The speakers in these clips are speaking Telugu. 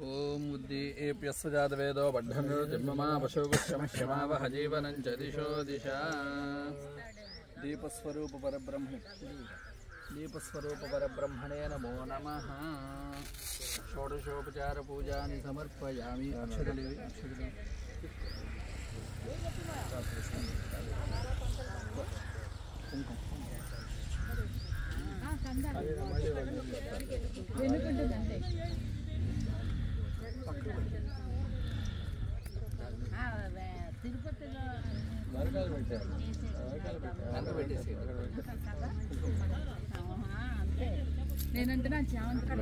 ओम उद्दीप्यस्य जातवेदो बद्धनो जन्ममा पशुगुश्चमश्यमावह जीवनं च दिशो दिशा दीपस्वरूप परब्रह्मणे नमो नमः। षोडशोपचार पूजानि समर्पयामि। अक्षतले తిరుపతిలో నేనంటే నా చామంతి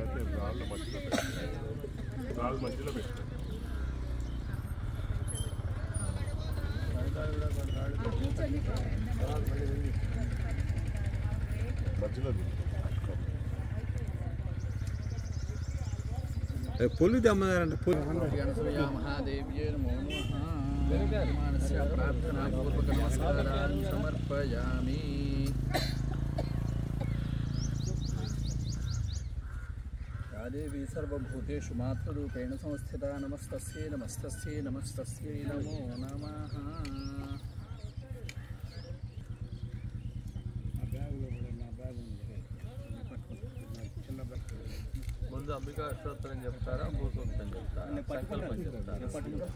పుల్లు తెమ్మన్నారంటే महादेव्ये नमो नमः। प्रार्थना पूर्वक नमस्कारान् समर्पयामि। या देवी सर्वभूतेषु मातृरूपेण संस्थिता नमस्तस्यै नमस्तस्यै नमस्तस्यै नमो नमः। ముందు అంబికా అష్టోత్తరం చెప్తారా భూసూక్తం చెప్తారా సంకల్పం చెప్తారా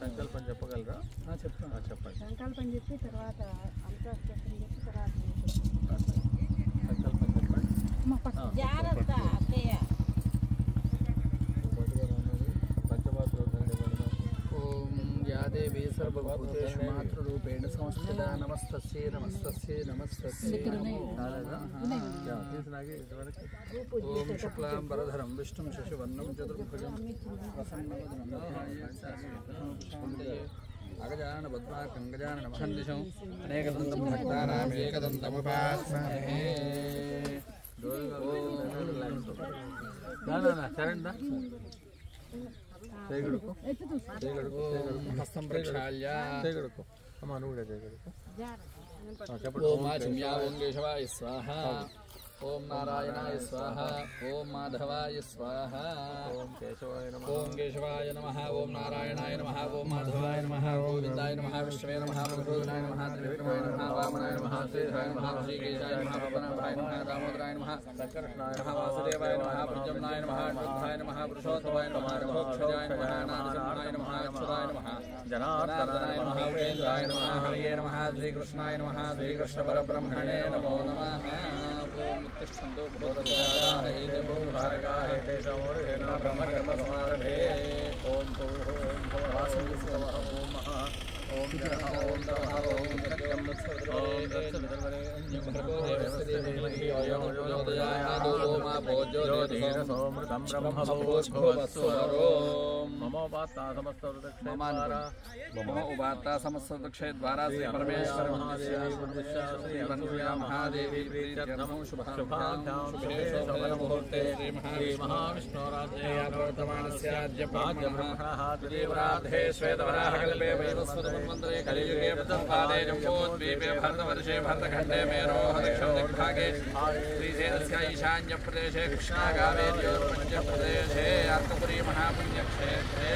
సంకల్పం చెప్పగలరా చెప్తాను చెప్పండి సంకల్పం చెప్పి తర్వాత అంతఃక్షేత్రం చెప్పి తర్వాత సంకల్పం చెప్పండి జాగ్రత్త అక్కయ్య ओम या देवी सर्वभूतेषु मातृरूपेण संस्थिता नमस्तस्यै नमस्तस्यै नमस्तस्यै ओम शुक्लांबरधरं विष्णुं शशिवर्णं चतुर्भुजं अगजानन पद्मार्कं गजानन महर्निशं अनेकदन्तं भक्तानाम् एकदन्तमुपास्महे। हस्तं प्रक्षाल्य ओम आचम्यावोंगेशवाय स्वाहा ओम नारायणाय स्वाहा ओम माधवाय स्वाहा ओम केशवाय नमः ओम नारायणाय नमः ओम माधवाय नमः ओम गोविंदाय नमः विष्णवे नमः मधुसूदनाय नमः त्रिविक्रमाय नमः वामनाय नमः श्रीधराय नमः श्रीकेशाय नमः पवनाभाय नमः दामोदराय नमः संकर्षणाय नमः वासुदेवाय नमः प्रद्युम्नाय नमः अनिरुद्धाय नमः पुरुषोत्तमाय नमः रघोक्षजाय नमः नारसिंहाय नमः अच्युताय नमः जनार्दनाय नमः उपेन्द्राय नमः हरये नमः श्रीकृष्णाय नमः श्रीकृष्णपरब्रह्मणे नमो नमः। उत्तिष्ठन्तु भूतदाहे भूभारकाः तेषामोर्हेण ब्रह्मकर्मसमारभे। ॐ भवासंस्तवः ॐ महा ॐ जनः ॐ दवः ॐ जगं सोमृतं मम उपात्ता समस्तवृक्षद्वारा श्री परमेश्वर महादेवी प्रीत्यर्थं शुभाभ्यां शुभे शोभनमुहूर्ते श्री महाविष्णोराज्ञया प्रवर्तमानस्य अद्य देवराधे श्वेतवराहकल्पे वैवस्वतमन्वन्तरे कलियुगे प्रथमपादे जम्बूद्वीपे भरतवर्षे भरतखण्डे मेरोः दक्षिणदिग्भागे श्रीशैलस्य ईशान्यप्रदेशे कृष्णागावेद्योर्मध्यप्रदेशे अर्कपुरी महापुण्यक्षेत्रे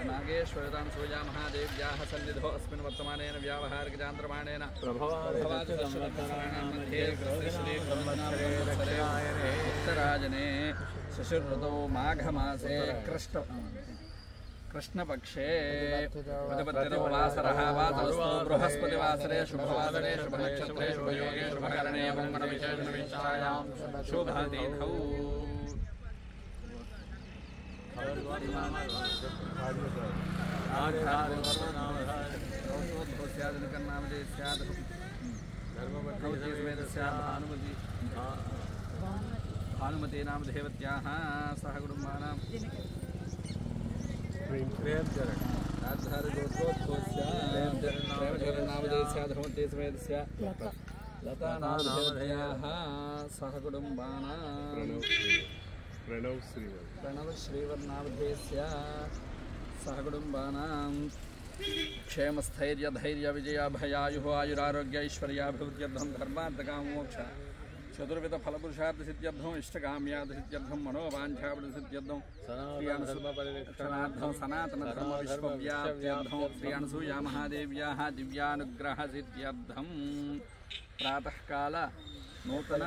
नागेश्वरतां सूर्या महादेव्याः सन्निधौ अस्मिन् वर्तमानेन व्यावहारिकजान्तरमाणेन उत्तराजने शिशिरऋतौ माघमासे कृष्णपक्षे वासरः वासरस्तु बृहस्पतिवासरे शुभवासरे शुभनक्षत्रे शुभयोगे शुभकरणे मंगलविशेषविशायां शुभतिथौ भानुमती नाम देवत्याः सह कुटुम्बानां लता नाम देवत्याः सह कुटुम्बानां प्रणव श्रीवर्नामधेयस्य सह कुटुम्बानां क्षेमस्थैर्य धैर्य विजयाभयायुः आयुरारोग्य ऐश्वर्याभिवृद्ध्यर्थं धर्मार्थकामोक्ष చతుర్విధ ఫలపురుషార్థసిద్ధ్యర్థం ఇష్టకామ్యార్థసిద్ధ్యర్థం మనోవాంఛాఫలసిద్ధ్యర్థం శ్రీయానుసర్వపరిరక్షణార్థం సనాతన ధర్మ విశ్వవ్యాప్త్యర్థం శ్రీ అనసూయా మహాదేవ్యాः దివ్యానుగ్రహసిద్ధ్యర్థం ప్రాతకాల నూతన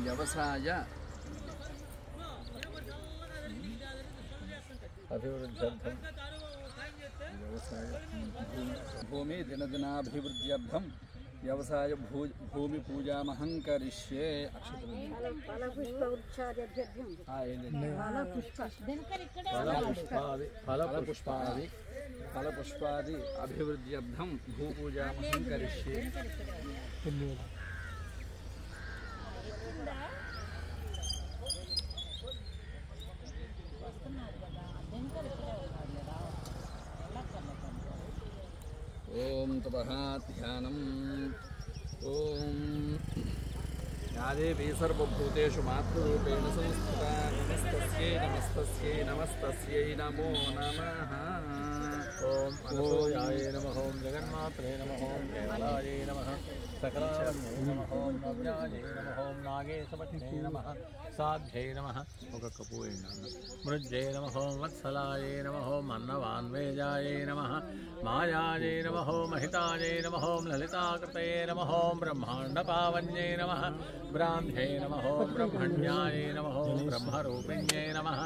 వ్యవసాయ అభివృద్ధ్యర్థం భూమి దినదినాభివృద్ధ్యర్థం వ్యవసాయ భూమి పూజామహం కరిష్యే. ఫలపుష్పాది అభివృద్ధ్యర్థం భూపూజామహం కరిష్యే. ఓం తపః ధ్యానం. ఓం యాదేవి సర్వభూతేషు మాతృరూపేణ సంస్థితా నమస్తస్యై నమస్తస్యై నమస్తస్యై నమో నమః. ఓం అనసూయాయ నమః. ఓం జగన్మాత్రే నమః. ఓం కేవలాయ నమః. సకలాయ నమః. ఓం నవ్యాయ నమః. ఓం నాగేశపత్నే నమః. సాధ్యై నమః. ఒక్కొక్క పువ్వు మృజ్జై నమః. ఓం వత్సలాయ నమః. ఓం అన్నవాన్వేజాయ నమః. మాయాయ నమః. ఓం మహితాయ నమః. ఓం లలితాకృతయే నమః. ఓం బ్రహ్మాండపావన్యై నమః. బ్రాహ్మ్యై నమః. ఓం బ్రహ్మణ్యాయ నమః. ఓం బ్రహ్మరూపిణ్యై నమః.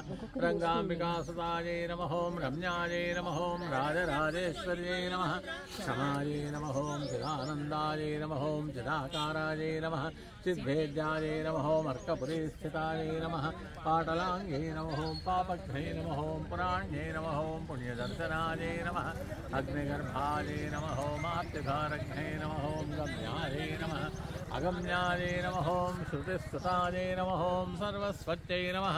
రంగాంబికాసుతాయ నమః. ఓం రమ్యాయ నమః. ఓం రాజరాజేశ్వర్యై నమః. క్షమాయ నమః. ఓం చిదానందాయ నమః. ఓం చిదాకారాయ నమః. చిద్భేద్యాయ నమః. ఓం అర్కపురీస్థితాయ నమః. పాటలాంగే నమః. ఓం పాపఘ్నే నమః. ఓం పురాణ్యే నమః. ఓం పుణ్యదర్శనాయ నమః. అగ్నిగర్భాయ నమః. ఓం ఆప్తిధారఘ్నే నమః. ఓం గమ్యాయ నమః. అగమ్యాయ నమః. ఓం శృతిస్తుతాయ నమః. ఓం సర్వస్వత్యై నమః.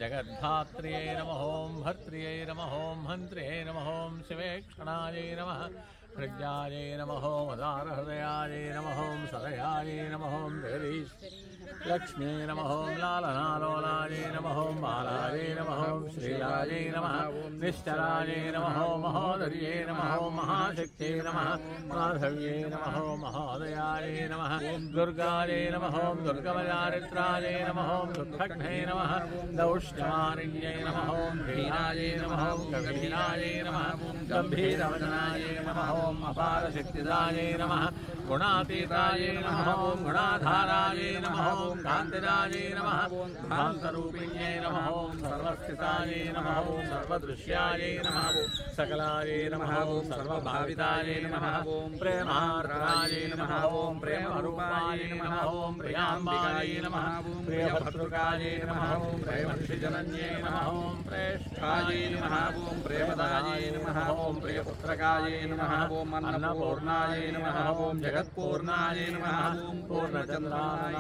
జగద్ధాత్ర్యై నమః. ఓం భర్త్ర్యై నమః. ఓం హంత్ర్యై నమః. ఓం శివేక్షణాయ నమః. ప్రజ్ఞాయ నమః. ఓం ఉదారహృదయాయ నమః. ఓం సదయాయ నమః. ఓం జగదీశ్ లక్ష్మీ నమః. ఓం లాలనాలోలాయ నమః. ఓం బాలాయ నమః. ఓం శ్రీలాయ నమః. నిశ్చలాయ నమః. ఓం మహోదర్యే నమః. ఓం మహాశక్త్యై నమః. మాధవ్యే నమః. ఓం మహోదయాయ నమః. దుర్గాయ నమః. ఓం దుర్గమచారిత్రాయ నమః. ఓం దుఃఖఘ్నే నమః. దౌష్ణమారిణ్యై నమః. ఓం భీరాయ నమః. ఓం గంభీరాయ నమః. గంభీరవదనాయ నమః. ఓం అపారశక్తిదాయ నమః. గుణాతీతాయ నమః. ఓం గుణాధారాయ నమః. ఓం కాంతిదాయ నమః. కాంతరూపిణ్యై నమః. ఓం సర్వస్థితాయ నమః. ఓం సర్వదృశ్యాయ నమః. సకలాయ నమః. ఓం సర్వభావితాయ నమః. ఓం ప్రేమార్ద్రాయ నమః. ఓం ప్రేమరూపాయ నమః. ఓం ప్రియాంబాయ నమః. ప్రియభర్తృకాయ నమః. ఓం ప్రేమర్షిజనన్యై నమః. ఓం ప్రేష్ఠాయ నమః. ఓం ప్రేమదాయ నమః. ఓం ప్రియపుత్రకాయ నమః. ఓం అన్నపూర్ణాయ నమః. ఓం జగత్పూర్ణాయ నమః. ఓం పూర్ణచంద్రాయ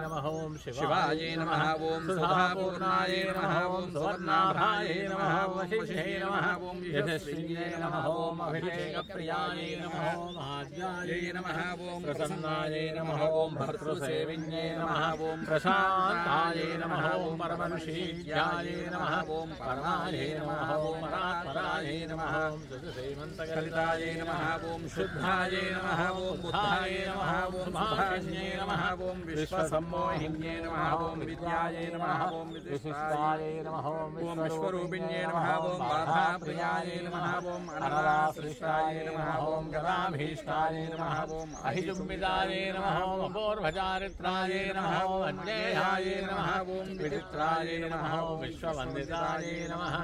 నమః. ఓం శివాయ నమః. ఓం సుధాపూర్ణాయ నమః. ఓం సువర్ణాభాయ నమః. ఓం వశిష్ఠే నమః. ఓం యశస్విన్యై నమః. ఓం అభిషేకప్రియాయ నమః. ఓం ఆద్యాయ నమః. ఓం ప్రసన్నాయ నమః. ఓం భర్తృసేవిన్యై నమః. ఓం ప్రశాంతాయ నమః. ఓం పరమనుషీజ్యాయ నమః. ఓం పరమాయ నమః. ఓం పరాత్పరాయ నమః. ఓం శుద్ధసేమంతకలితాయ నమః. ఓం శుద్ధాయ నమః. ఓం బుద్ధాయ నమః. ఓం సుభాషిణ్యై నమః. ఓం విశ్వసమ్మోహిన్యై నమః. ఓం విద్యాయ నమః. ఓం విశిష్టాయ నమః. ఓం విశ్వరూపిణ్యై నమః. ఓం బాధాప్రియాయ నమః. ఓం అనరాసృష్టాయ నమః. ఓం గదాభీష్టాయ నమః. ఓం అహిజుంబిదాయ నమః. ఓం అపూర్వచారిత్రాయ నమః. ఓం అజ్ఞేయాయ నమః. ఓం విచిత్రాయ నమః. ఓం విశ్వవందితాయ నమః.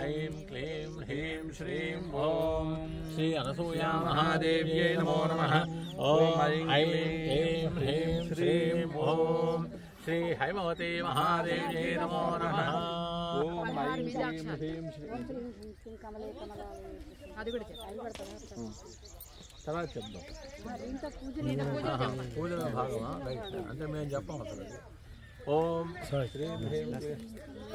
ఐం క్లీం హ్రీం శ్రీం ఓం శ్రీ అనసూయా మహాదేవ్యై నమో నమః. ఓం ఐం క్లీం హ్రీం శ్రీం ఓం శ్రీ హైమవతి మహాదేవ్యై నమో నమః. ఓం ఐం క్లీం హ్రీం శ్రీం తర్వాత చెప్దాం. పూజల భాగమా? అంటే మేము చెప్పాం అసలు. ఓం శ్రీం హ్రీం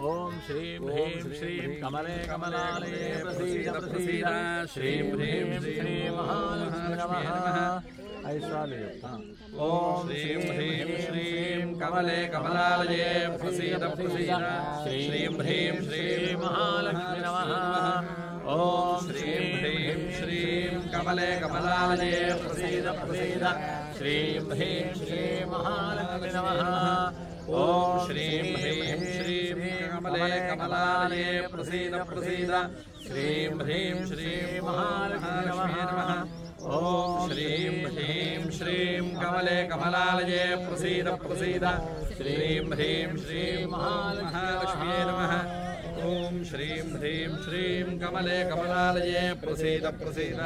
ఓం శ్రీం హ్రీం శ్రీం కమలే కమలాలయే ప్రసీద ప్రసీద శ్రీం హ్రీం శ్రీం మహాలక్ష్మి నమః. ఐశ్వర్య చెప్తాం. ఓం శ్రీం హ్రీం శ్రీం కమలే కమలాలయే ప్రసీద ప్రసీద శ్రీం హ్రీం శ్రీం మహాలక్ష్మి నమః. ఓం శ్రీం హ్రీం శ్రీం कमले कमलालये प्रसीद प्रसीद श्रीं ह्रीं श्रीं महालक्ष्मी नमः ॐ श्रीं ह्रीं श्रीं कमले कमलालये प्रसीद प्रसीद श्रीं ह्रीं श्रीं महालक्ष्मी नमः ॐ श्रीं ह्रीं श्रीं कमले कमलालये प्रसीद प्रसीद श्रीं ह्रीं श्रीं महालक्ष्मी नमः ॐ श्रीं ह्रीं श्रीं कमले कमलालये प्रसीद प्रसीद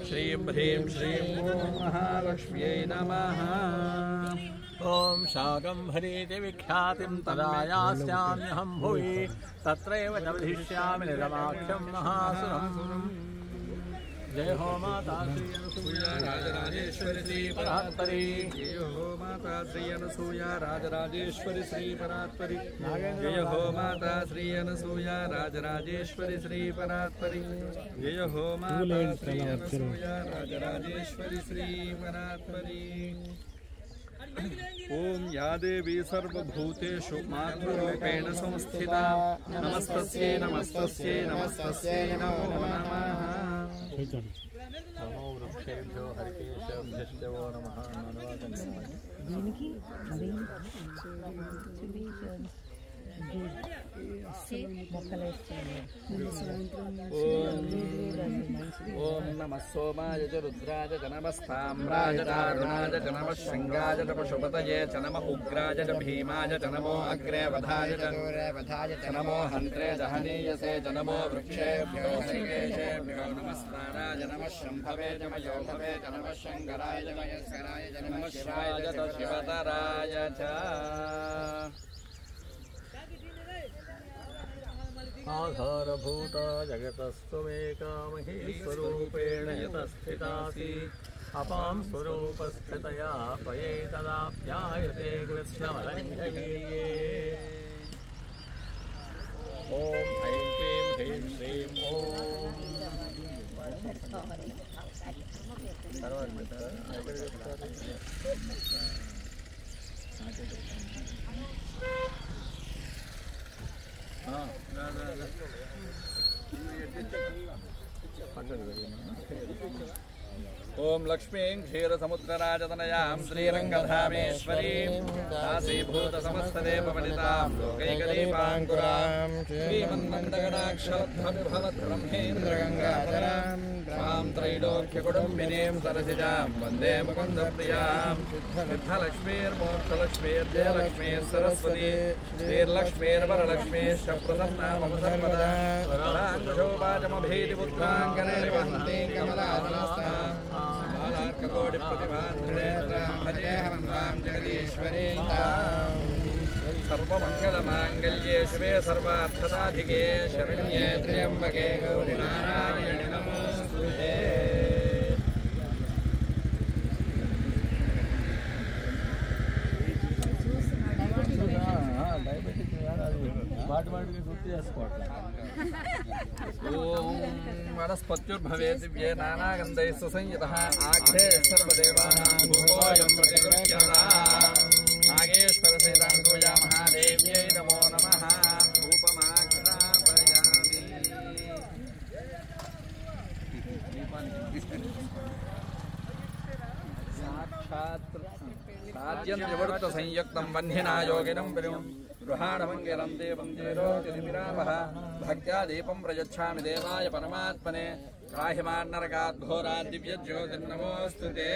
श्रीं ह्रीं श्रीं महालक्ष्म्यै नमः ॐ शाकम्भरीति विख्यातिं तदा यास्याम्यहं भुवि तत्रैव च वधिष्यामि निरमाख्यं महासुरम् जय हो माता श्री अनुसूया राजराजेश्वरी श्री परात्परी जय हो माता श्री अनुसूया राजराजेश्वरी श्री परात्परी जय हो माता श्री अनुसूया राजराजेश्वरी श्री परात्परी जय हो माता श्री अनुसूया राजराजेश्वरी श्री परात्परी ओम या देवी सर्वभूतेषु मातृरूपेण संस्थिता नमस्तस्यै नमस्तस्यै नमस्तस्यै नमो नमः नमो वृक्षेभ्यो हरिकेशभ्यो नमः ओम नमः सोमाय च रुद्राय च नमस्ताम्राय च अरुणाय च नमः शृंगाय च पशुपतये च नमः उग्राय च भीमाय च नमो अग्रे वधाय च नमो हन्त्रे च हनीयसे च नमो वृक्षेभ्यो हरिकेशेभ्यो नमस्ताराय नमः शम्भवे च मयोभवे च नमः शङ्कराय च महेश्वराय च नमः शिवाय च शिवतराय च आधारभूता जगतस्त्वमेका महेश्वरूपेण यतस्थितासि अपां स्वरूपस्थितया पये तदाप्यायते कृष्णमलङ्घये ॐ ऐं क्लीं ह्रीं श्रीं ओम लक्ष्मीं क्षीरसमुद्रराजतनयां श्रीरङ्गधामेश्वरीं दासीभूतसमस्तदेववनितां लोकैकदीपाङ्कुरां श्रीमन्मन्दगणाक्षरध्वविभवद्ब्रह्मेन्द्रगङ्गाधरां स्वां त्रैलोक्यकुटुम्बिनीं सरसिजां वन्दे मुकुन्दप्रियां सिद्धलक्ष्मीर्मोक्षलक्ष्मीर्जयलक्ष्मीः सरस्वती श्रीर्लक्ष्मीर्वरलक्ष्मीश्च प्रसन्ना मम सर्वदा शोभाजमभीतिपुत्राङ्गने वहन्ति कमलासनस्तां सर्वमङ्गलमाङ्गल्ये शिवे सर्वार्थसाधिके शरण्ये त्र्यम्बके गौरि नारायणि नमोस्तुते ओम वनस्पत्युर्भवे दिव्ये नानागन्धैः सुसंयुतः आघ्रे सर्वदेवानां धूपोऽयं प्रतिगृह्यता नागेश्वरसेतां पूजयामः देव्यै नमो नमः धूपमाघ्रापयामि साक्षात् साध्यन्यवृत्त संयुक्तं वह्निना योगिनं गृहाणमङ्गलं देवं देरोतिरिमिरावः भक्त्या दीपं प्रयच्छामि देवाय परमात्मने त्राहिमान्नरकाद्घोरात् दिव्यज्योतिर्नमोऽस्तु ते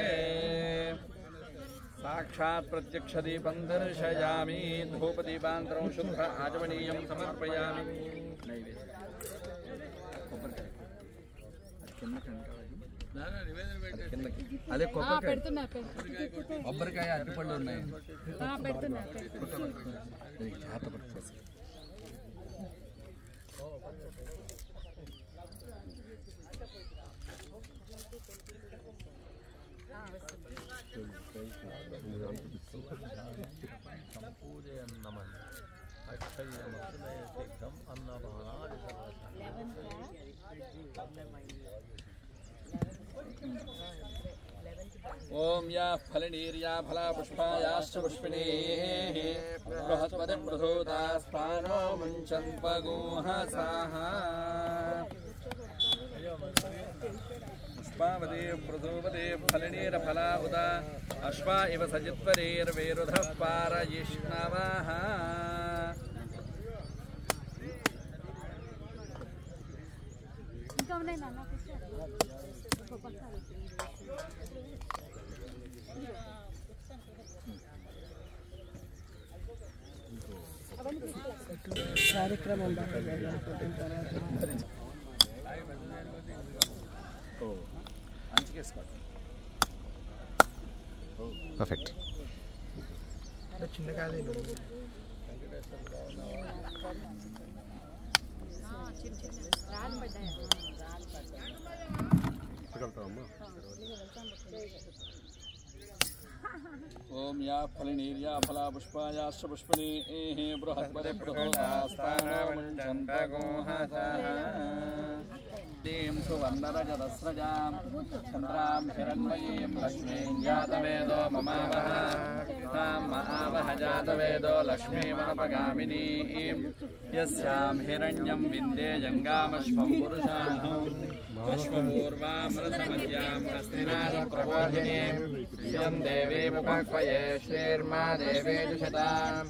साक्षात् प्रत्यक्षदीपं दर्शयामि धूपदीपान्तरं शुद्ध आचमनीयं समर्पयामि అదే కొబ్బరికాయ అరటిపళ్ళు ఉన్నాయి ओम या फलनीर्या फला पुष्पायाश्च पुष्पिणीः बृहस्पति प्रसूता स्थानो मुञ्चन्पगुंहसाः पुष्पावती प्रसूपते फलिनीरफला उदा अश्वा इव सजित्वरेर्वेरुधः पारयिष्णवः కార్యక్రమం పర్ఫెక్ట్. ओम या फलिनीर्या फला पुष्पायाश्च पुष्पिणीः बृहस्पति बृहस्पतिप्रहोदास्तानमञ्चन्तगोहसः दीं सुवर्णरजतस्रजां चन्द्रां हिरण्मयीं लक्ष्मीं जातवेदो ममावह तां महावह जातवेदो लक्ष्मीमनपगामिनीं यस्यां हिरण्यं विन्दे जङ्गामश्वं पुरुषाहम् अश्वपूर्वामृतमद्याम् अस्तिनादप्रबोधिनीं यं देवीमुपक्वये श्रीर्मा देवेजुषताम्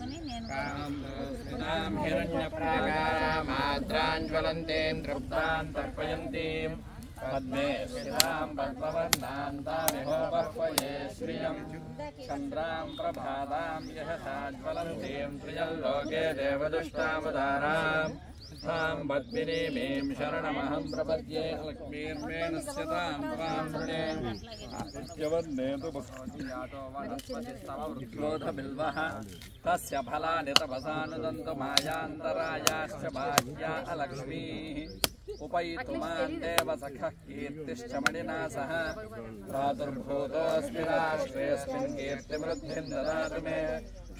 कां हिरण्यप्राकारामाद्राञ्ज्वलन्तीं तृप्तां तर्पयन्तीं पद्मे स्थितां पद्मवर्णां तामिहोपक्वये श्रियं चन्द्रां प्रभातां यशसाज्वलन्तीं त्रिजल्लोके देवदुष्टावताराम् तां पद्मिनीमीं शरणमहं प्रपद्ये लक्ष्मीर्मेणस्य तां त्वां वृणे आदित्यवर्णेतु भक्तिजातो वनस्पतिस्तव वृक्षोधबिल्वः तस्य फलानि तपसानुदन्तु मायान्तरायाश्च बाह्या अलक्ष्मीः उपैतुमान् देव सखः कीर्तिश्च मणिना सह प्रादुर्भूतोऽस्मि राष्ट्रेऽस्मिन् कीर्तिवृद्धिं ददातु मे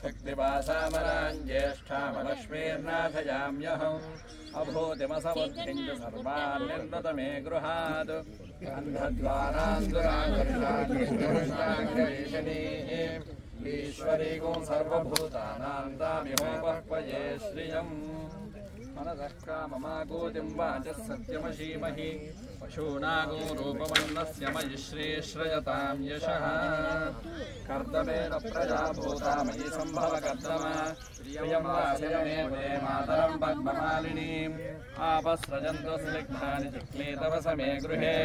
शक्तिपासामरां ज्येष्ठामलक्ष्मीर्नाथयाम्यहम् अभूतिमसमुद्धिं च सर्वान् निर्णत मे गृहात् गन्धद्वारान्दुराङ्गरीषणीः ईश्वरीगुं सर्वभूतानां तामिहोपक्वये श्रियम् मनसः काममागोतिं वाचः सत्यमशीमहि पशूनागो रूपवर्णस्य मयि श्रीश्रयतां यशः कर्दमेन प्रजा भूता मयि सम्भव कर्दमा प्रियं वासिरमे ते मातरं पद्ममालिनीम् आपस्रजन्तु स्निग्धानि चिक्लीतव समे गृहे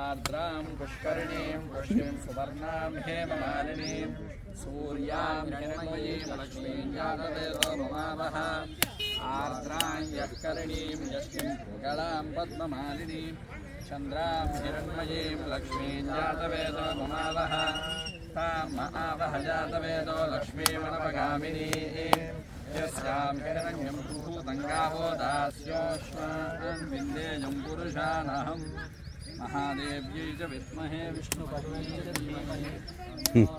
आर्द्रां पुष्करिणीं पुष्टिं सुवर्णां हेममालिनीं सूर्यां हिरण्मयीं लक्ष्मीं जातवेदो ममावह आर्द्रां यःकरिणीं यष्टिं पुगलां पद्ममालिनीं चन्द्रां हिरण्मयीं लक्ष्मीं जातवेदो ममावह तां महावह जातवेदो लक्ष्मीमनपगामिनीः यस्यां हिरण्यं भूतङ्गावो दास्योष्मान् विन्देयं पुरुषानहम् महादेव्यै च विद्महे विष्णुपत्न्यै च धीमहि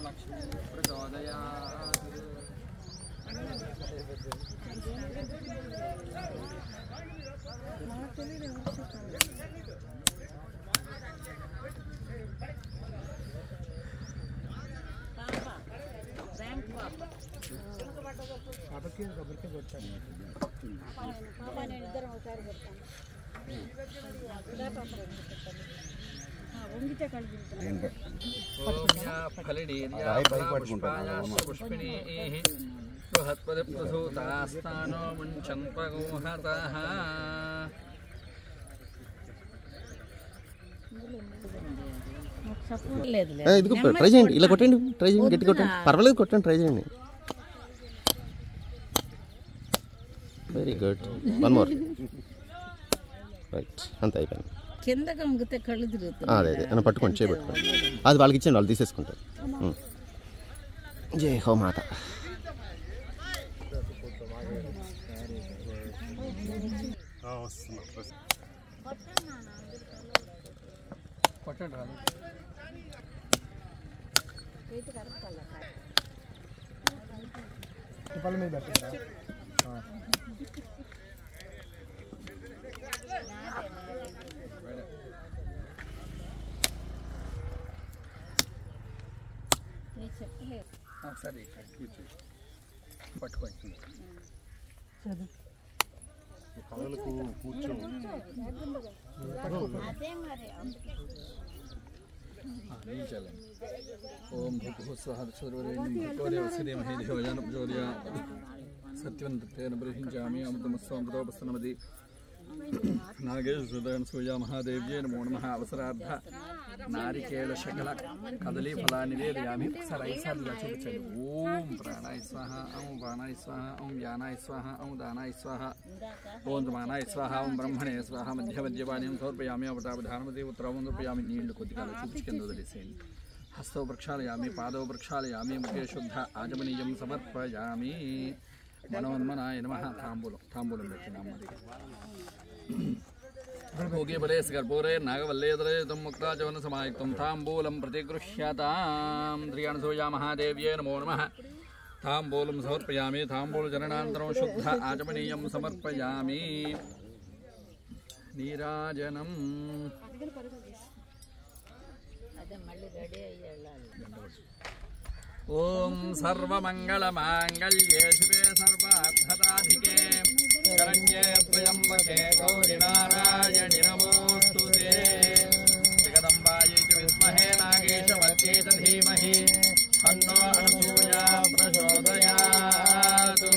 लक्ष्मी प्रचोदयात् पुष्पिणीः बृहस्पतिप्रसूतास्तानो मुञ्चन्त्वगोहतः ఇదిగో ట్రై చేయండి, ఇలా కొట్టండి, ట్రై చేయండి, గట్టి కొట్టండి, పర్వాలేదు, కొట్టండి, ట్రై చేయండి. Very good, one more. Right, అంతే అయిపోయింది. కిందకి అమ్మితే కళ్ళు తిరుగుతాయి. అదే అదే అని పట్టుకోండి, చేయబెట్టుకోండి, అది వాళ్ళకి ఇచ్చేయండి, వాళ్ళు తీసేసుకుంటారు. జై హో మాత. సరే పట్టుకోండి. కథలకు కూర్చో ఓం భూర్భువస్వహ సత్యవంతేన బ్రహించామి అమృతమస్వామృతోపస్తనమది నాగేశ్వర సూయ మహాదేవ్యే నమో నమః అవసరార్థ నారికేళ శకల కదలీ ఫలాన్ని నివేదయామి సరైసర్గా చూపించండి. ఓం ప్రాణాయ స్వాహ ఓం ప్రాణాయ స్వాహ ఓం వ్యానాయ స్వాహ ఓం దానాయ స్వాహ ఓం మానాయ స్వాహ ఓం బ్రహ్మణే స్వాహ మధ్య మధ్యపానీయం సమర్పయామి అవతావధానమతి ఉత్తరం సమర్పయామి. నీళ్లు కొద్దిగా చూపించి కింద వదిలేసేయండి. హస్తౌ ప్రక్షాళయామి పాదౌ ప్రక్షాళయామి ముఖే శుద్ధ ఆజమనీయం సమర్పయామి. మనోన్మనాయ నమః. తాంబూలం పెట్టినామది భోగే బలేస్ గర్భోరే నాగవల్లేదరేతం ముక్తాచవన సమాయుక్తం తాంబూలం ప్రతిగృహ్యతాం. శ్రీయాన్ సూయ మహాదేవ్యే నమో నమః. తాంబూలం సమర్పయామి. తాంబూలజననానంతరం శుద్ధ ఆచమనీయం సమర్పయామి. నీరాజనం ఓం సర్వమంగళమాంగళ్యే శివే సర్వార్థదాధికే శరణ్యే త్రయంబకే గౌరీ నారాయణి నమోస్తుతే. జగదంబాయై చ విద్మహే నాగేశవత్యై చ ధీమహి తన్నో అనసూయా ప్రచోదయాతు.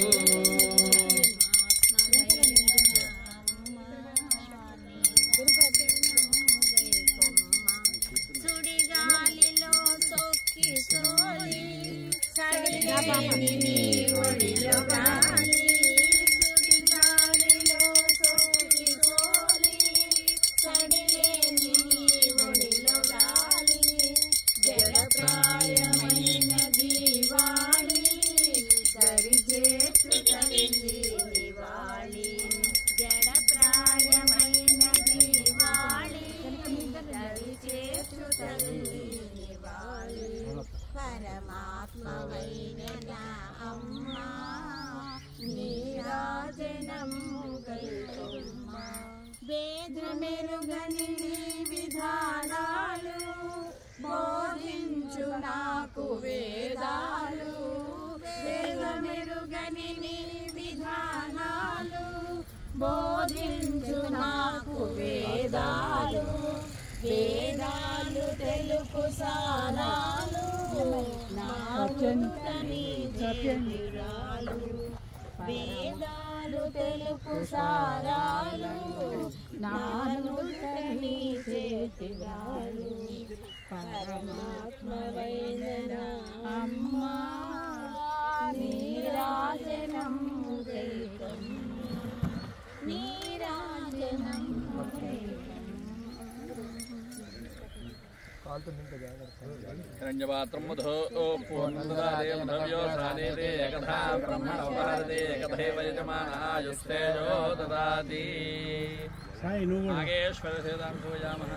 వేదమెరుగని విధానాలు బోధించు నాకు వేదాలు. వేదమెరుగని విధానాలు బోధించు నాకు వేదాలు. వేదాలు తెలుపు సారాలు నాని చేతిరాలు. వేదాలు తెలుపు సారాలు నాని చేతిరాలు. పరమాత్మవైన అమ్మా నీరాజనం నీరాజనం హిరణ్యపాత్రం మధో పూర్ణదాదే మధవ్యోధానేతే ఏకథా బ్రహ్మణోపారతే ఏకథైవ యజమానాయుస్తేజో దదాతి. నాగేశ్వర సేదాం పూజామః.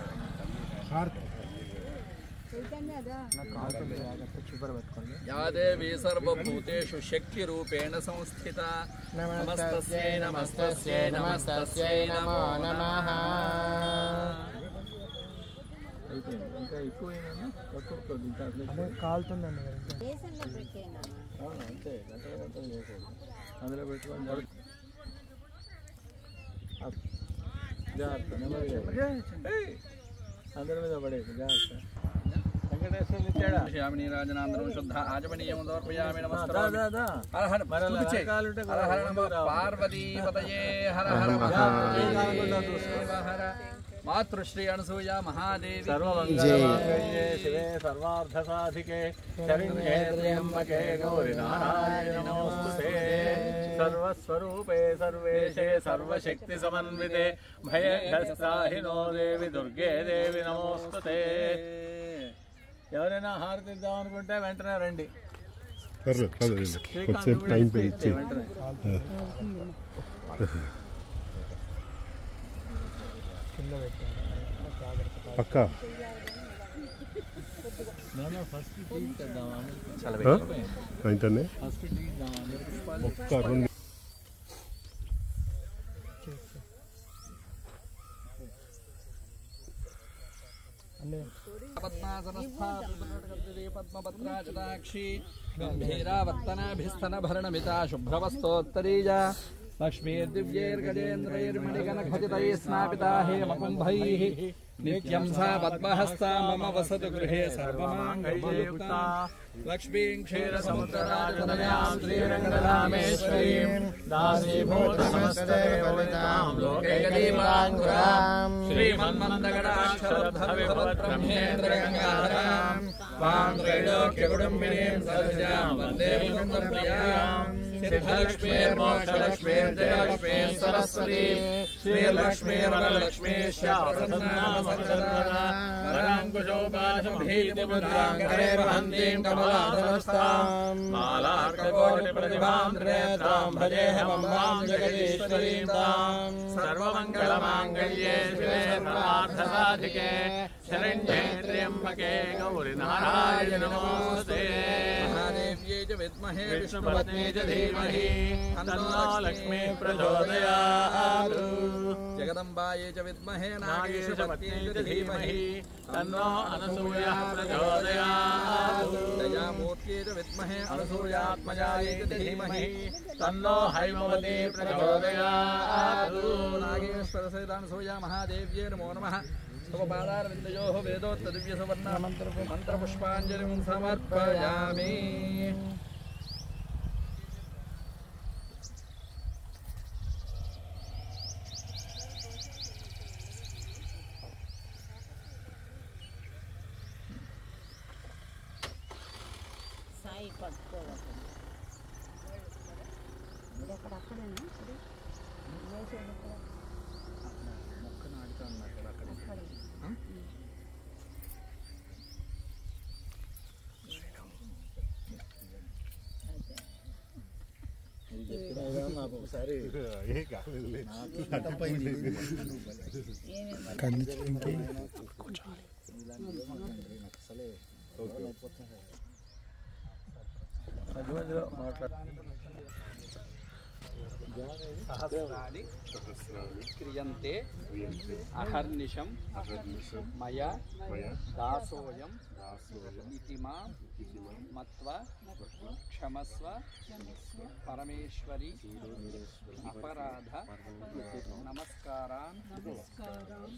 యా దేవీ సర్వభూతేషు శక్తిరూపేణ సంస్థిత నమస్తస్యై నమస్తస్యై నమస్తస్యై నమో నమః. ఇంకా ఎక్కువ కాలుతుందండి అంతే గంటలు చేసేది. అందులో పెట్టుకొని జాగ్రత్త అందరి మీద పడేది జాగ్రత్త. శ్యామిని రాజనాందరం శుద్ధ ఆచమనీయం సమర్పయామి. నమస్కారం. పార్వతీపతయే హర హర హర. మాతృశ్రీ అనసూయ మహాదేవి సర్వమంగళమాంగళ్యే శివే సర్వార్థసాధికే శరణ్యే త్ర్యంబకే గౌరీ నారాయణి నమోస్తుతే. సర్వస్వరూపే సర్వేశే సర్వశక్తి సమన్వితే భయగ్రస్తాహినో దేవి దుర్గే దేవి నమోస్తుతే. ఎవరైనా హారతి ఇద్దాం అనుకుంటే వెంటనే రండి. వెంటనే పక్క ఫస్ట్ టీ తెద్దామా వెంటనే ఫస్ట్ టీ ఇద్దామా. ఒక్క రెండు పద్మపత్రాజటాక్షి గంభీరావర్తనాభిస్తన భరణమితా శుభ్రవస్తోత్తరీజ लक्ष्मीर्दिव्यैर्गजेन्द्रैर्मणिगणखचितैः स्नापिता हेमकुम्भैः नित्यं सा पद्महस्ता मम वसतु गृहे सर्वमाङ्गल्ययुक्ता लक्ष्मीं क्षीरसमुद्रराजतनयां श्रीरङ्गरामेश्वरीं दासीभूतसमस्तदेवतां लोकैकदीपाङ्कुरां श्रीमन्मन्दगडाक्षरब्रह्मेन्द्रगङ्गाधरां वां त्रैलोक्यकुटुम्बिनीं सदस्यां वन्दे मुकुन्दप्रियां सिद्धलक्ष्मीर्मोक्षलक्ष्मीर्जयलक्ष्मीं सरस्वती श्रीलक्ष्मीर्वरलक्ष्मीश्याप्रसन्नामसङ्गराङ्कुशोपाशमभीतिमुद्रां करे वहन्तीं मालार्ककोटिप्रतिभां त्रेतां भजेऽहमम्बां जगदीश्वरीं तां सर्वमङ्गलमाङ्गल्ये शिवे सर्वार्थसाधिके शरण्ये त्र्यम्बके गौरि नारायणि नमोऽस्ते महादेव्यै च विद्महे विष्णुपत्न्यै च धीमहि तन्नो लक्ष्मीः प्रचोदयात् जगदम्बायै च विद्महे नागेशपत्न्यै च धीमहि तन्नो अनसूयः प्रचोदयात् दयामूर्त्यै च विद्महे अनसूयात्मजायै च धीमहि तन्नो हैमवती प्रचोदयात् नागेश्वरसहितानसूया महादेव्यै नमो नमः स्वपादारविन्दयोः वेदोत्तदिव्यसुवर्णा मन्त्रपुष्पाञ्जलिं समर्पयामि సాయి పట్టుకోవాలి అక్కడేనా నాకు ఒకసారి सहस्राणि क्रियन्ते अहर्निशं मया दासोऽयं इति मां मत्वा क्षमस्व परमेश्वरी अपराध नमस्कारान्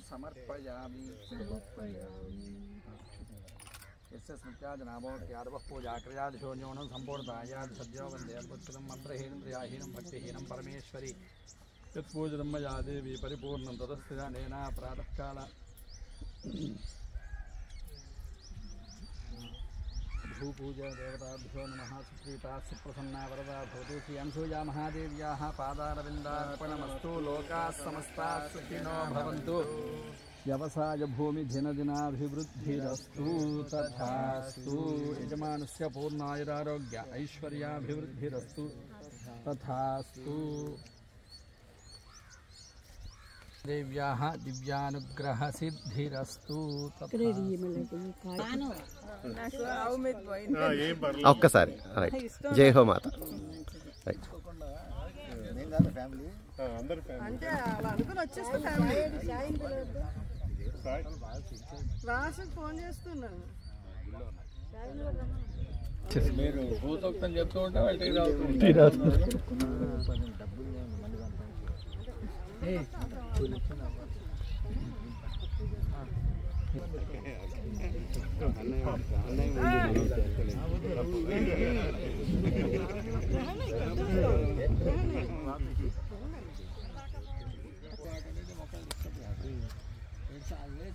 समर्पयामि यस्य स्मृत्याजनामोक्त्यादवः पूजाक्रियादिशो न्यूनं सम्पूर्णतायाद् सद्यो वन्दे अद्भुतं मन्त्रहीनं क्रियाहीनं भक्तिहीनं परमेश्वरी यत्पूजितं मया देवी परिपूर्णं तदस्थिदानेन प्रातःकाल भूपूजा देवताभ्यो नमः सुप्रीता सुप्रसन्ना वरदा भवतु श्री अनसूया महादेव्याः पादारविन्दार्पणमस्तु लोकाः समस्ताः सुखिनो भवन्तु व्यवसाय भूमि दिनदिनाभिवृद्धिरस्तु तथास्तु यजमानस्य पूर्णायुरारोग्य ऐश्वर्याभिवृद्धिरस्तु तथास्तु देव्याः दिव्यानुग्रहसिद्धिरस्तु ఒక్కసారి రైట్ జై హో మాత రైట్ అంటే అలా అనుకుని వచ్చేస్తే ఫ్యామిలీ రాసి ఫోన్ చేస్తున్నాను మీరు భూతోక్తం చెప్తూ ఉంటే వాళ్ళు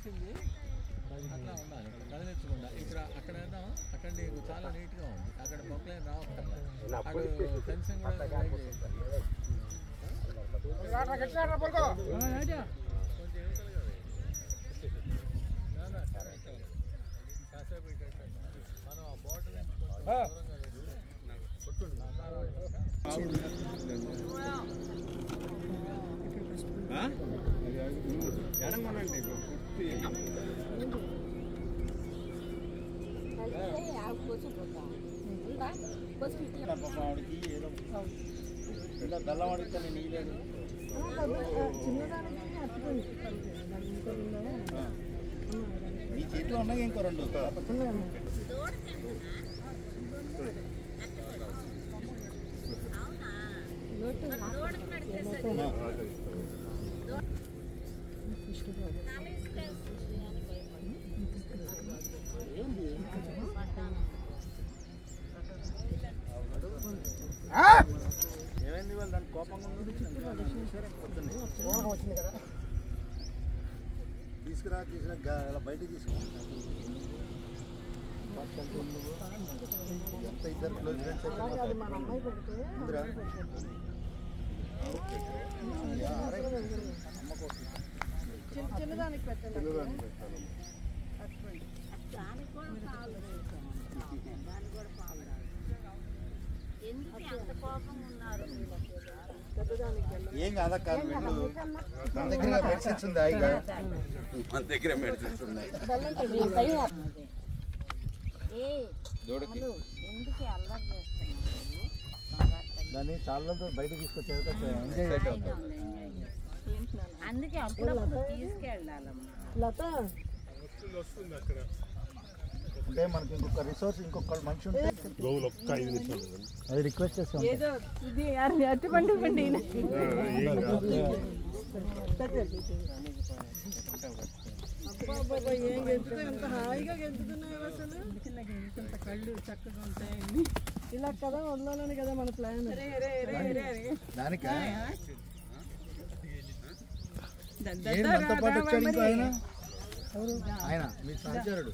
వేసింది అట్లా ఉండాలి కదిలించకుండా ఇక్కడ అక్కడ వేద్దాం అక్కడ నీకు చాలా నీట్గా ఉంది అక్కడ మొక్కలేం రావట్లేదు అక్కడ ఫెన్సింగ్ మనం ఆ బాటిల్ ఎడంగొనండి కుర్తి ఆవిడకి ఏదో ఇలా బెల్లం అడిగితే నేను ఇయ్యలేదు మీ చేతిలో ఉన్నాయి ఇంకో రెండు ఏమైంది వాళ్ళు దానికి కోపంగా ఉంది కదా తీసుకురా బయటకు తీసుకురా ఎంత ఇద్దరు క్లోజ్ ఫ్రెండ్స్ చిన్నదానికి పెట్టండి. ఏం కాదక్క మన దగ్గర మెడిసిన్స్ ఉంది హాయిగా మన దగ్గర మెడిసిన్స్ ఉన్నాయి దాన్ని చాలతో బయట తీసుకొచ్చారు అందుకే అప్పుడప్పుడు తీసుకెళ్ళాలమ్మా. అంటే మనకి ఇంకొక రిసోర్స్ ఇంకొక మనిషి ఉంటే అది రిక్వెస్ట్ చేస్తాం. ఏదో ఇది అట్టి పండుగండి ఏం గెంతుతా ఎంత హాయిగా గెంతుతున్నాయి అసలు. కళ్ళు చక్కగా ఉంటాయండి. ఇలా కదా వదలాలని కదా మన ప్లాన్. దానికి మనతో పాటు వచ్చాడు ఇంకో ఆయన ఆయన మీ సహచరుడు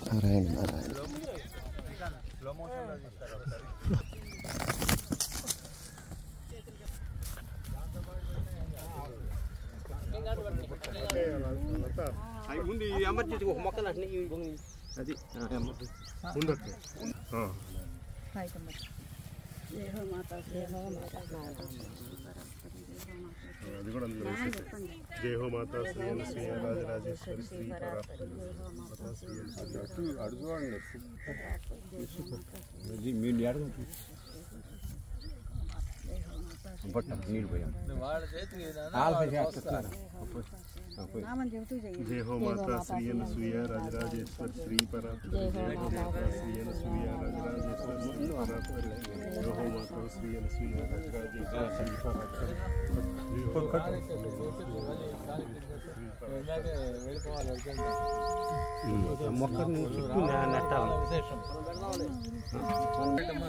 నారాయణ నారాయణ ముందు ఎమర్జెన్సీ ఒక మొక్కలు అది అది కూడా అందులో జై హో మాతా శ్రీ శ్రీ రాజరాజేశ్వరి శ్రీ నీళ్ళు పోయాం जय हो माता श्री अनसुय राजराजेश्वर श्री परा जय हो माता श्री अनसुय राजराजेश्वर जय हो माता श्री अनसुय राजराजेश्वर श्री परा మొక్కను చుట్టూ నెట్టాలి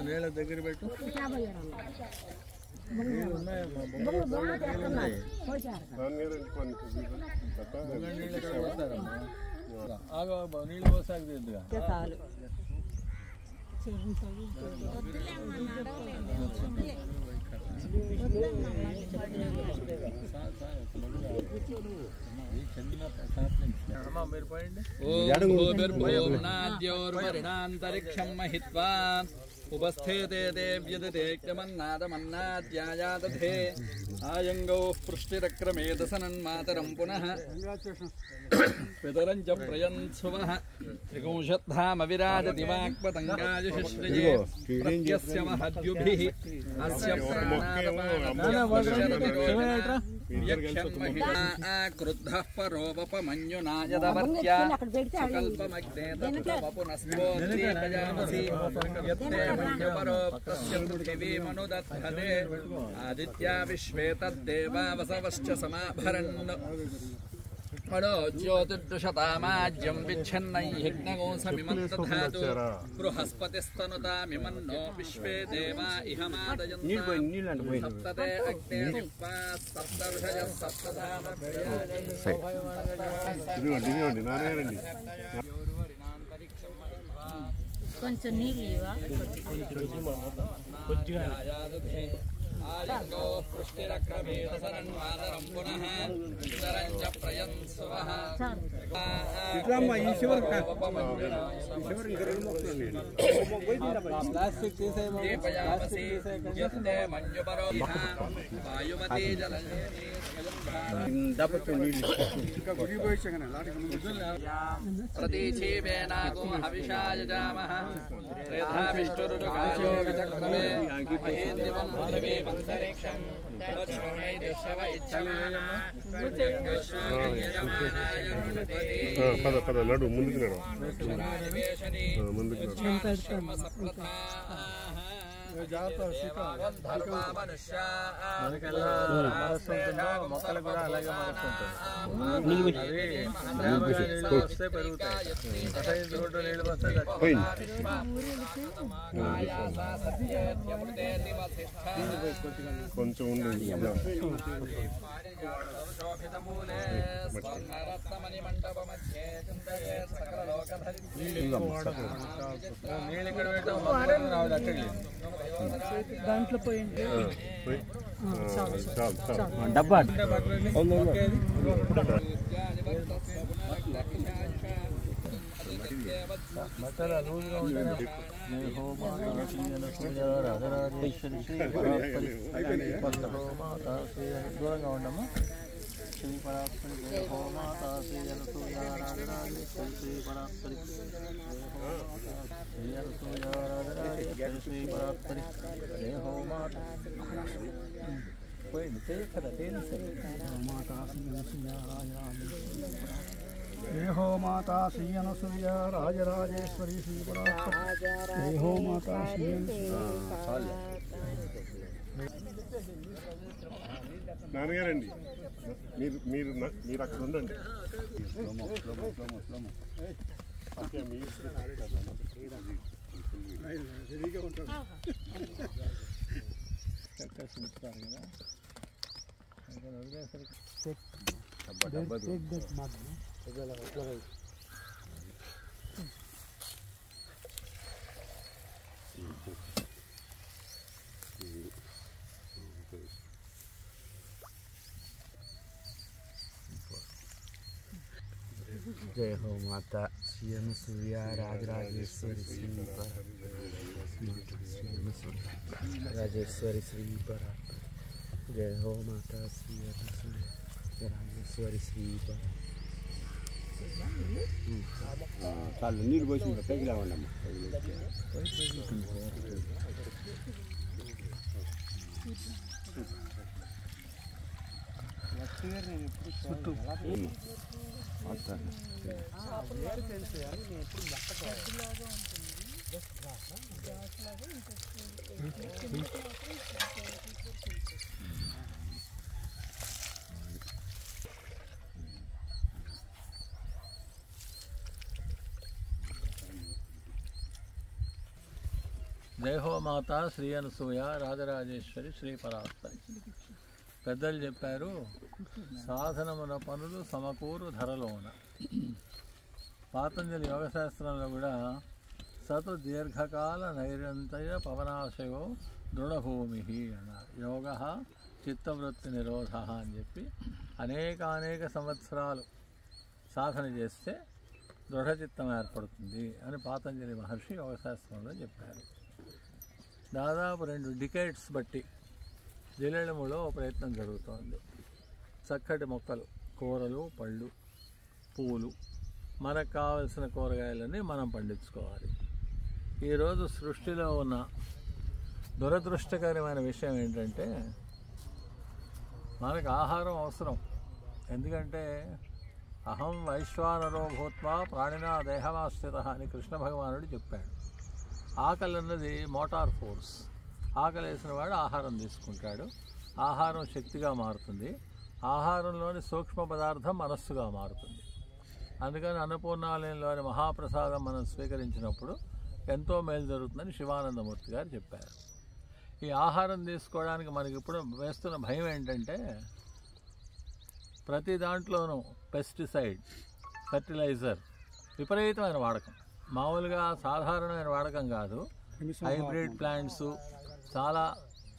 నీళ్ళ దగ్గర పెట్టు నీళ్ళు పోసాగుతుందిగా भूर्भुवनाद्योर्वरिणान्तरिक्षं महित्वा उपस्थेते देव्यदतेक्तमन्नादमन्नाद्यायादधे आयङ्गौ पृष्टिरक्रमे दसनन्मातरं पुनः पितरं च प्रयन्सुवः त्रिपुंशद्धामविराजति वाक्पतङ्गायुशिश्रिये प्रत्यस्य महद्युभिः अस्य क्रुद्धः परोपमन्युना यदवर्त्या कल्पमग्ने तत्त्वपुनस्पोत्रीपयामसि यत्ते मन्युपरोक्तस्य पृथिवीमनुदधते आदित्या विश्वे तद्देवा वसवश्च समाभरन् मनो ज्योतिर्दुशतामाज्यं विच्छिन्नैहिग्नगोंसमिमं दधातु बृहस्पतिस्तनुतामिमन्नो विश्वे देवा इह मादयन्ताम् सप्तते अग्ने दिक्पा सप्तऋषयः सप्तधामप्रियाणि కొంచెం నీళ్ళు ఇవ్వ आलिङ्गो पृष्टिरक्रमेण सरन्मातरं पुनः पितरं च प्रयन्सुवः दीपयामसि यत्ते मञ्जुपरोहिः वायुमती प्रतीचीवेनागो हविषाय जामः त्रेधा विष्णुरुगायो विचक्रमे महेन्द्रिवं पृथिवीमन्तरिक्षं तच्छ्रवणै दृश्यव इच्छमाना यजमानाय పద పద నడు ముందుకు నడు ముందుకు నడు మనకెలా మనస్సు ఉంటుందో మొక్కలకు కూడా అలాగే మనస్సు ఉంటుంది. అవి ప్రేమగా నీళ్ళు వస్తే పెరుగుతాయి, అసలు రోడ్డు నీళ్ళు వస్తే కొంచెం ఉండు. నీళ్ళు ఇక్కడ పెట్టాం మొక్కలు రావాలి అక్కడికి. దాంట్లో పోయింది చాలు చాలు డబ్బా మసాలా లూజ్గా ఉంటేనే దూరంగా ఉండమ్మా. శ్రీ పరాత్పరి జయ హో మాతా శ్రీ అనసూయ రాజరాజేశ్వరి శ్రీ పరాత్పరి శ్రీ అనసూయ రాజరాజేశ్వరి శ్రీ పరాత్పరి జయ హో మాతా. పోయింది కదా మాతా जय हो माता श्री अनुसुया राजराजेश्वरी श्री परात्परि जय हो माता श्री నాన్నగారండి మీరు మీరు మీరు అక్కడ ఉండండి. ఓకే మీరు जय हो माता श्री अनुसुया राजराजेश्वरी श्री राजेश्वरी श्री परात्परि जय हो माता श्री अनुसुया राजेश्वरी श्री చాలు నీళ్ళు పోసి పైకి లేవండి. జయ హో మాతా శ్రీ అనసూయ రాజరాజేశ్వరి శ్రీ పరాత్పరి. పెద్దలు చెప్పారు, సాధనమున పనులు సమకూరు ధరలోన. పాతంజలి యోగశాస్త్రంలో కూడా సతు దీర్ఘకాల నైరంతయ పవనాశయో దృఢభూమి అన్నారు. యోగ చిత్తవృత్తి నిరోధ అని చెప్పి అనేక సంవత్సరాలు సాధన చేస్తే దృఢచిత్తం ఏర్పడుతుంది అని పాతంజలి మహర్షి యోగశాస్త్రంలో చెప్పారు. దాదాపు 2 డికేట్స్ బట్టి జిల్లెళములో ప్రయత్నం జరుగుతోంది. చక్కటి మొక్కలు, కూరలు, పళ్ళు, పూలు, మనకు కావలసిన కూరగాయలన్నీ మనం పండించుకోవాలి. ఈరోజు సృష్టిలో ఉన్న దురదృష్టకరమైన విషయం ఏంటంటే మనకు ఆహారం అవసరం. ఎందుకంటే అహం వైశ్వానరో భూత్వా ప్రాణినా దేహమాశ్రిత అని కృష్ణ భగవానుడు చెప్పాడు. ఆకలి అన్నది మోటార్ ఫోర్స్. ఆకలి వేసిన వాడు ఆహారం తీసుకుంటాడు, ఆహారం శక్తిగా మారుతుంది, ఆహారంలోని సూక్ష్మ పదార్థం మనస్సుగా మారుతుంది. అందుకని అన్నపూర్ణాలయంలోని మహాప్రసాదం మనం స్వీకరించినప్పుడు ఎంతో మేలు జరుగుతుందని శివానందమూర్తి గారు చెప్పారు. ఈ ఆహారం తీసుకోవడానికి మనకి ఇప్పుడు వేస్తున్న భయం ఏంటంటే ప్రతి దాంట్లోనూ పెస్టిసైడ్, ఫెర్టిలైజర్ విపరీతమైన వాడకం. మామూలుగా సాధారణమైన వాడకం కాదు, హైబ్రిడ్ ప్లాంట్స్ చాలా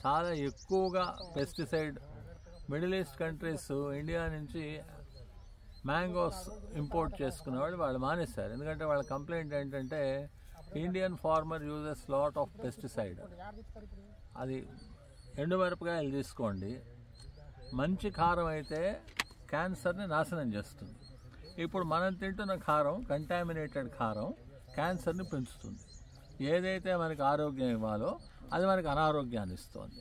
చాలా ఎక్కువగా pesticide. Middle east countries India నుంచి మ్యాంగోస్ ఇంపోర్ట్ చేసుకునేవాళ్ళు వాళ్ళు మానేశారు. ఎందుకంటే వాళ్ళ కంప్లైంట్ ఏంటంటే Indian farmer uses lot of pesticide. అది ఎండుమిరపకాయలు తీసుకోండి, మంచి కారం అయితే క్యాన్సర్ని నాశనం చేస్తుంది. ఇప్పుడు మనం తింటున్న కారం కంటామినేటెడ్ కారం క్యాన్సర్ని పెంచుతుంది. ఏదైతే మనకి ఆరోగ్యం ఇవ్వాలో అది మనకి అనారోగ్యాన్ని ఇస్తుంది.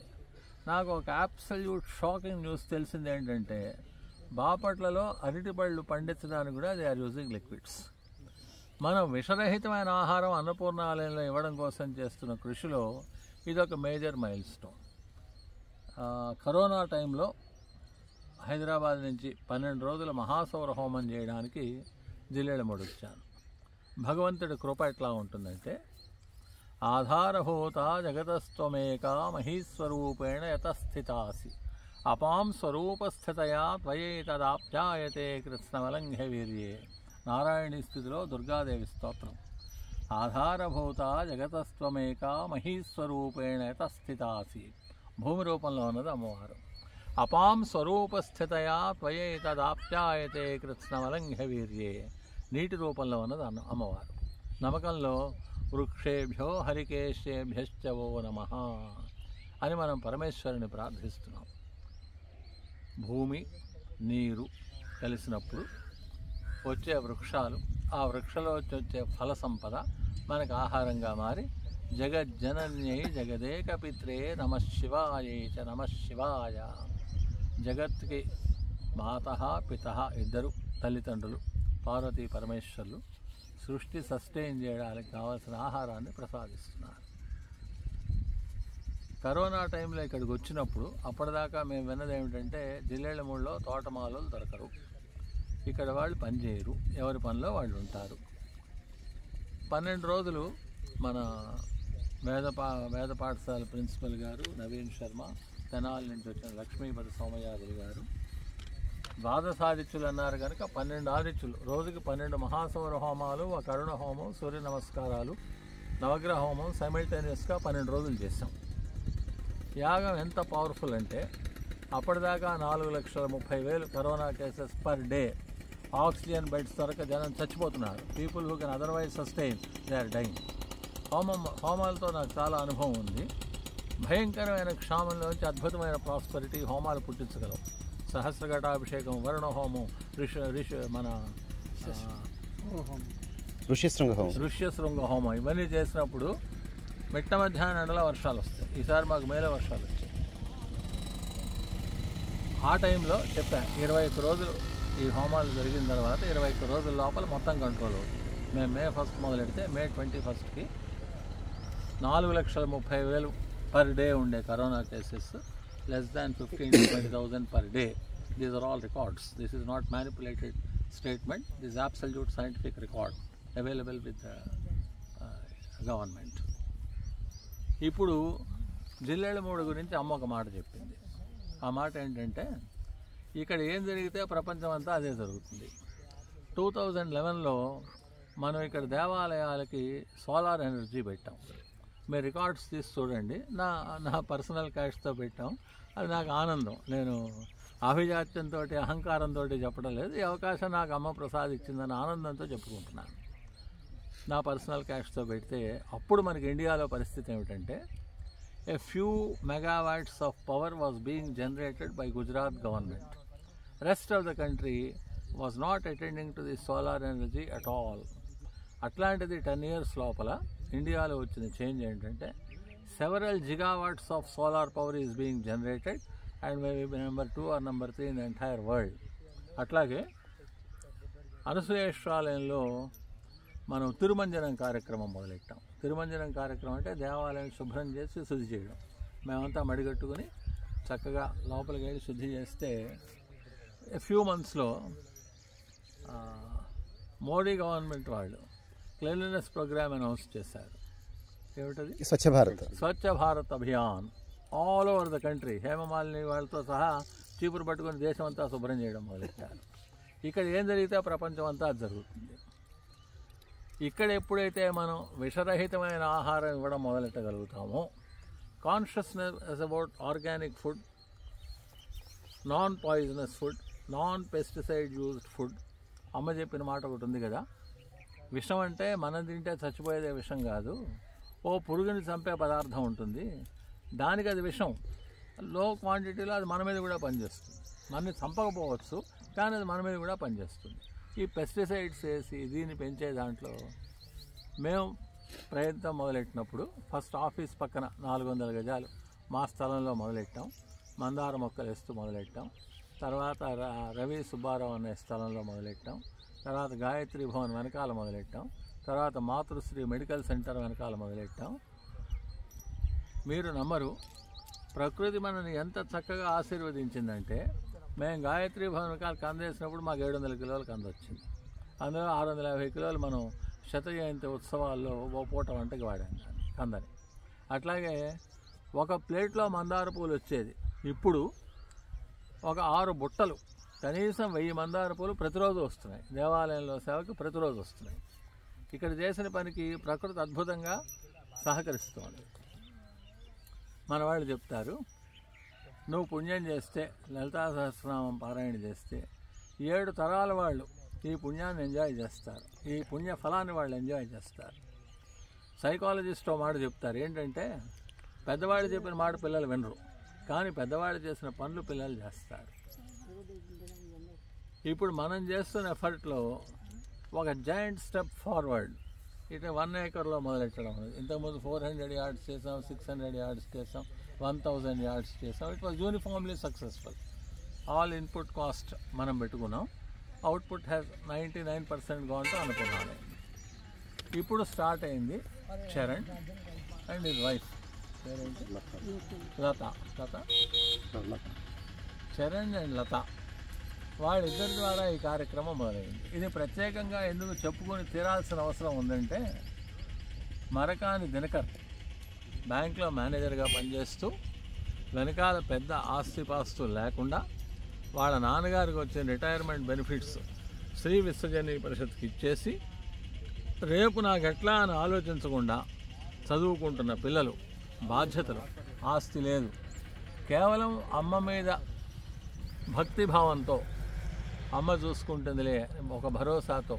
నాకు ఒక అబ్సల్యూట్ షాకింగ్ న్యూస్ తెలిసింది ఏంటంటే బాపట్లలో అరటిపళ్ళు పండించడానికి కూడా దే ఆర్ యూజింగ్ లిక్విడ్స్. మనం విషరహితమైన ఆహారం అన్నపూర్ణాలయంలో ఇవ్వడం కోసం చేస్తున్న కృషిలో ఇదొక మేజర్ మైల్ స్టోన్. కరోనా టైంలో హైదరాబాద్ నుంచి 12 రోజుల మహాసౌర హోమం చేయడానికి జిల్లేడమూడి వచ్చాను. భగవంతుడి కృప ఎట్లా ఉంటుందంటే, ఆధారభూత జగతస్త్వమేకా మహీస్వరూపేణ యతస్థితాసి అపాం స్వరూపస్థితయా త్వయేతదాప్యాయతే కృష్ణవలంఘ్య వీర్యే. నారాయణీ స్థితిలో దుర్గాదేవి స్తోత్రం. ఆధారభూత జగతస్త్వమేకా మహీస్వరూపేణ యతస్థితాసి, భూమి రూపంలో ఉన్నది అమ్మవారు. అపాం స్వరూపస్థితయా త్వయేతదాప్యాయతే కృష్ణవలంఘ్య వీర్యే, నీటి రూపంలో ఉన్నది అమ్మవారు. నమ్మకంలో వృక్షేభ్యో హరికేశేభ్యశ్చ వో నమః అని మనం పరమేశ్వరుని ప్రార్థిస్తున్నాం. భూమి నీరు కలిసినప్పుడు వచ్చే వృక్షాలు, ఆ వృక్షంలో వచ్చే ఫల సంపద మనకు ఆహారంగా మారి జగజ్జనన్యై జగదేకపిత్రే నమః శివాయై చ నమః శివాయ. జగత్కి మాతః పితః ఇద్దరు తల్లిదండ్రులు పార్వతీ పరమేశ్వరులు సృష్టి సస్టైన్ చేయడానికి కావాల్సిన ఆహారాన్ని ప్రసాదిస్తున్నారు. కరోనా టైంలో ఇక్కడికి వచ్చినప్పుడు అప్పటిదాకా మేము విన్నది ఏమిటంటే, జిల్లేళ్ళమూడిలో తోటమాలలు దొరకరు, ఇక్కడ వాళ్ళు పని చేయరు, ఎవరి పనిలో వాళ్ళు ఉంటారు. 12 రోజులు మన వేద పాఠశాల ప్రిన్సిపల్ గారు నవీన్ శర్మ, తెనాలి నుంచి వచ్చిన లక్ష్మీపతి సోమయాదులు గారు ద్వాదశాదిత్యులు అన్నారు కనుక 12 ఆదిత్యులు, రోజుకి 12 మహాసౌర హోమాలు, ఒక కరుణ హోమం, సూర్య నమస్కారాలు, నవగ్రహ హోమం సైమల్టేనియస్గా 12 రోజులు చేసాం. యాగం ఎంత పవర్ఫుల్ అంటే, అప్పటిదాకా 4,30,000 corona cases per day, oxygen beds దొరక జనం చచ్చిపోతున్నారు. People who can otherwise sustain they are dying. హోమాలతో నాకు చాలా అనుభవం ఉంది. భయంకరమైన క్షామంలోంచి అద్భుతమైన ప్రాస్పరిటీ హోమాలు పుట్టించగలవు. సహస్రఘటాభిషేకం, వరుణ హోమం, ఋష్యశృంగ హోమం ఇవన్నీ చేసినప్పుడు మిట్ట మధ్యాహ్నం ఎండలో వర్షాలు వస్తాయి. ఈసారి మాకు మేలో వర్షాలు వచ్చాయి. ఆ టైంలో చెప్పాను, 21 రోజులు ఈ హోమాలు జరిగిన తర్వాత 21 రోజుల లోపల మొత్తం కంట్రోల్ అవుతుంది. మేము May 1 మొదలెడితే May 21కి 4,30,000 పర్ డే ఉండే corona cases less than 15,000 to 20,000 per day. These are all records. This is not manipulated statement. This is absolute scientific record available with the government. ఇప్పుడు జిల్లేళ్ళమూడి గురించి అమ్మ ఒక మాట చెప్పింది. ఆ మాట ఏంటంటే, ఇక్కడ ఏం జరిగితే ప్రపంచం అంతా అదే జరుగుతుంది. 2011లో మనం ఇక్కడ దేవాలయాలకి సోలార్ ఎనర్జీ పెట్టాం. మీరు రికార్డ్స్ తీసి చూడండి. నా పర్సనల్ క్యాష్తో పెట్టాం. అది నాకు ఆనందం. నేను అభిజాత్యంతో అహంకారంతో చెప్పడం లేదు. ఈ అవకాశం నాకు అమ్మ ప్రసాదించిందని ఆనందంతో చెప్పుకుంటున్నాను. నా పర్సనల్ క్యాష్తో పెడితే అప్పుడు మనకి ఇండియాలో పరిస్థితి ఏమిటంటే, a few megawatts of power was being generated by Gujarat government. Rest of the country was not attending to the solar energy at all. అట్లాంటిది 10 years లోపల ఇండియాలో వచ్చిన చేంజ్ ఏంటంటే, several gigawatts of solar power is being generated and maybe number 2 or number 3 in the entire world. అట్లాగే అనసూయేశ్వరాలయంలో మనం తిరుమంజనం కార్యక్రమం మొదలెట్టాం. తిరుమంజనం కార్యక్రమం అంటే దేవాలయం శుభ్రం చేసి శుద్ధి చేయడం. మేమంతా మడిగట్టుకుని చక్కగా లోపలికి వెళ్ళి శుద్ధి చేస్తే ఫ్యూ మంత్స్లో మోడీ గవర్నమెంట్ వాళ్ళు క్లీన్లీనెస్ ప్రోగ్రామ్ అనౌన్స్ చేశారు. ఏమిటది? Swachh Bharat Abhiyan all over the country. Hema Malini వాళ్ళతో సహా చీపురు పట్టుకొని దేశం అంతా శుభ్రం చేయడం మొదలెట్టారు. ఇక్కడ ఏం జరిగితే ప్రపంచం అంతా జరుగుతుంది. ఇక్కడ ఎప్పుడైతే మనం విషరహితమైన ఆహారం ఇవ్వడం మొదలెట్టగలుగుతామో, consciousness about organic food, non poisonous food, non pesticide used food. అమ్మ చెప్పిన మాట ఒకటి ఉంది కదా, విషం అంటే మనం తింటే చచ్చిపోయేదే విషం కాదు, ఓ పురుగుని చంపే పదార్థం ఉంటుంది, దానికి అది విషం. లో క్వాంటిటీలో అది మన మీద కూడా పనిచేస్తుంది. మనని చంపకపోవచ్చు కానీ అది మన మీద కూడా పనిచేస్తుంది. ఈ పెస్టిసైడ్స్ వేసి దీన్ని పెంచే దాంట్లో మేము ప్రయత్నం మొదలెట్టినప్పుడు ఫస్ట్ ఆఫీస్ పక్కన 400 గజాలు మా స్థలంలో మొదలెట్టాం. మందార మొక్కలు వేస్తూ మొదలెట్టాం. తర్వాత రవి సుబ్బారావు అనే స్థలంలో మొదలెట్టాం, తర్వాత గాయత్రి భవన్ వెనకాల మొదలెట్టాం, తర్వాత మాతృశ్రీ మెడికల్ సెంటర్ వెనకాల మొదలెట్టాం. మీరు నమ్మరు, ప్రకృతి మనని ఎంత చక్కగా ఆశీర్వదించిందంటే, మేము గాయత్రి భవన్ వెనకాల కందేసినప్పుడు మాకు 700 కిలోలు కంద వచ్చింది. అందులో 650 కిలోలు మనం శత జయంతి ఉత్సవాల్లో ఓ పూట వంటకి వాడాం కందని. అట్లాగే ఒక ప్లేట్లో మందార పూలు వచ్చేది, ఇప్పుడు ఒక 6 బుట్టలు, కనీసం 1000 మందార పూలు ప్రతిరోజు వస్తున్నాయి. దేవాలయంలో సేవకి ప్రతిరోజు వస్తున్నాయి. ఇక్కడ చేసిన పనికి ప్రకృతి అద్భుతంగా సహకరిస్తుంది. మన వాళ్ళు చెప్తారు, నువ్వు పుణ్యం చేస్తే, లలితా సహస్రనామం పారాయణ చేస్తే 7 తరాల వాళ్ళు ఈ పుణ్యాన్ని ఎంజాయ్ చేస్తారు, ఈ పుణ్య ఫలాన్ని వాళ్ళు ఎంజాయ్ చేస్తారు. సైకాలజిస్ట్ మాట చెప్తారు ఏంటంటే, పెద్దవాళ్ళు చెప్పిన మాట పిల్లలు వినరు, కానీ పెద్దవాళ్ళు చేసిన పనులు పిల్లలు చేస్తారు. ఇప్పుడు మనం చేస్తున్న ఎఫర్ట్లో ఒక జాయింట్ స్టెప్ ఫార్వర్డ్. ఇట్లా 1 ఏకర్లో మొదలెట్టడం. ఇంతకుముందు 400 yards చేసాం, 600 yards చేసాం, 1000 yards చేసాం. It was uniformly successful. All input cost మనం పెట్టుకున్నాం. అవుట్పుట్ హ్యాస్ 99% గోన్ టు అనుకున్నాను. ఇప్పుడు స్టార్ట్ అయింది చరణ్ అండ్ హిజ్ వైఫ్, పేరేంటి? లత. చరణ్ అండ్ లత వాళ్ళిద్దరి ద్వారా ఈ కార్యక్రమం మొదలైంది. ఇది ప్రత్యేకంగా ఎందుకు చెప్పుకొని తీరాల్సిన అవసరం ఉందంటే, మరకాని దినకర్ బ్యాంక్లో మేనేజర్గా పనిచేస్తూ వెనకాల పెద్ద ఆస్తిపాస్తులు లేకుండా వాళ్ళ నాన్నగారికి వచ్చిన రిటైర్మెంట్ బెనిఫిట్స్ శ్రీ విశ్వజనీ పరిషత్కి ఇచ్చేసి, రేపు నాకెట్లా అని ఆలోచించకుండా చదువుకుంటున్న పిల్లలు, బాధ్యతలు, ఆస్తి లేదు, కేవలం అమ్మ మీద భక్తిభావంతో, అమ్మ చూసుకుంటుందిలే ఒక భరోసాతో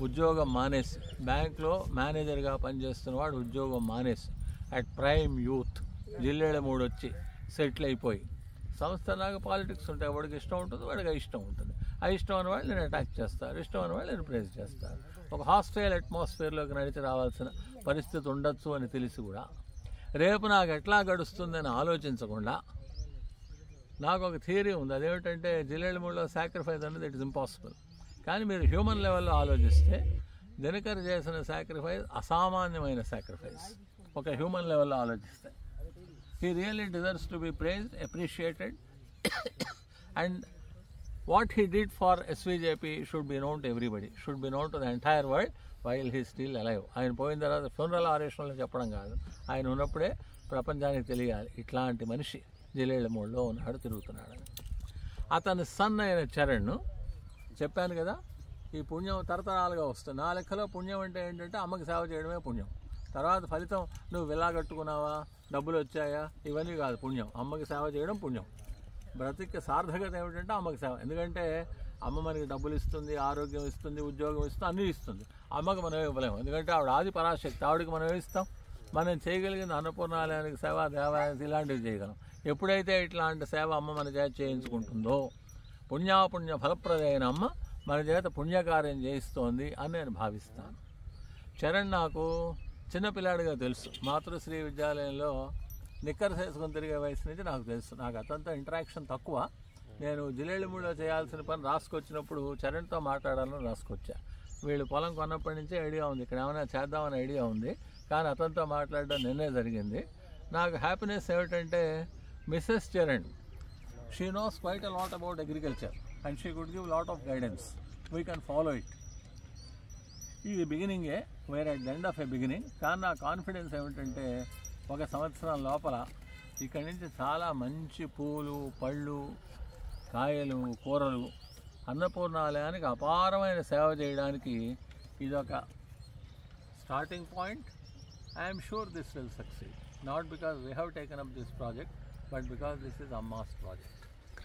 ఉద్యోగం మానేసి, బ్యాంక్లో మేనేజర్గా పనిచేస్తున్నవాడు ఉద్యోగం మానేసి అట్ ప్రైమ్ యూత్ జిల్లేళ్ళ 3 వచ్చి సెటిల్ అయిపోయి, సంస్థలాగా పాలిటిక్స్ ఉంటాయి, వాడికి ఇష్టం ఉంటుంది, వాడికి ఇష్టం ఉంటుంది. ఇష్టం అని వాళ్ళు నేను అటాక్ చేస్తారు, ఇష్టం అని వాళ్ళు నేను ప్రైజ్ చేస్తారు. ఒక హాస్టైల్ అట్మాస్ఫియర్లోకి నడిచి రావాల్సిన పరిస్థితి ఉండొచ్చు అని తెలిసి కూడా, రేపు నాకు ఎట్లా గడుస్తుందని ఆలోచించకుండా, నాకు ఒక థియరీ ఉంది. అదేమిటంటే, జిల్లేళ్ళ సాక్రిఫైస్ అనేది ఇట్ ఇస్ ఇంపాసిబుల్. కానీ మీరు హ్యూమన్ లెవెల్లో ఆలోచిస్తే, దినకర్ చేసిన సాక్రిఫైస్ అసామాన్యమైన సాక్రిఫైస్. ఒక హ్యూమన్ లెవెల్లో ఆలోచిస్తే he really deserves to be praised, appreciated, and what he did for SVJP should be known to everybody, should be known to the entire world while he is still alive. ఆయన పోయిన తర్వాత ఫ్యూనరల్ ఆరేషన్లో చెప్పడం కాదు, ఆయన ఉన్నప్పుడే ప్రపంచానికి తెలియాలి ఇట్లాంటి మనిషి జిల్లేళ్ళ ఉన్నాడు, తిరుగుతున్నాడు. అతని సన్ అయిన చరణ్ను చెప్పాను కదా, ఈ పుణ్యం తరతరాలుగా వస్తుంది. నా లెక్కలో పుణ్యం అంటే ఏంటంటే, అమ్మకి సేవ చేయడమే పుణ్యం. తర్వాత ఫలితం నువ్వు విలా కట్టుకున్నావా, డబ్బులు వచ్చాయా, ఇవన్నీ కాదు పుణ్యం. అమ్మకి సేవ చేయడం పుణ్యం. బ్రతికి సార్థకత ఏమిటంటే అమ్మకి సేవ. ఎందుకంటే అమ్మ మనకి డబ్బులు ఇస్తుంది, ఆరోగ్యం ఇస్తుంది, ఉద్యోగం ఇస్తుంది, అన్నీ ఇస్తుంది. అమ్మకి మనం ఇవ్వలేము, ఎందుకంటే ఆవిడ ఆది పరాశక్తి. ఆవిడకి మనం ఇస్తాం. మనం చేయగలిగింది అన్నపూర్ణాలయానికి సేవ, దేవాలయానికి ఇలాంటివి చేయగలం. ఎప్పుడైతే ఇట్లాంటి సేవ అమ్మ మన చేత చేయించుకుంటుందో, పుణ్యాపుణ్య ఫలప్రదైన అమ్మ మన చేత పుణ్యకార్యం చేయిస్తోంది అని నేను భావిస్తాను. చరణ్ నాకు చిన్నపిల్లాడిగా తెలుసు. మాతృశ్రీ విద్యాలయంలో నిక్కర్స్ వేసుకొని తిరిగే వయసు నుంచి నాకు తెలుసు. నాకు అతనితో ఇంటరాక్షన్ తక్కువ. నేను జిల్లేళ్ళమూడిలో చేయాల్సిన పని రాసుకొచ్చినప్పుడు చరణ్తో మాట్లాడాలని రాసుకొచ్చా. వీళ్ళు పొలం కొన్నప్పటి నుంచే ఐడియా ఉంది, ఇక్కడ ఏమైనా చేద్దామని ఐడియా ఉంది, కానీ అతనితో మాట్లాడడం నిన్నే జరిగింది. నాకు హ్యాపీనెస్ ఏమిటంటే, Mrs Charan, she knows quite a lot about agriculture and she could give lot of guidance. We can follow it. ఇది బిగినింగే, where at the end of a beginning. కానీ నా కాన్ఫిడెన్స్ ఏమిటంటే, 1 సంవత్సరం లోపల ఇక్కడి నుంచి చాలా మంచి పూలు, పళ్ళు, కాయలు, కూరలు అన్నపూర్ణాలయానికి అపారమైన సేవ చేయడానికి ఇదొక starting point. I'm sure this will succeed, not because we have taken up this project, but because this is అమ్మాస్ project.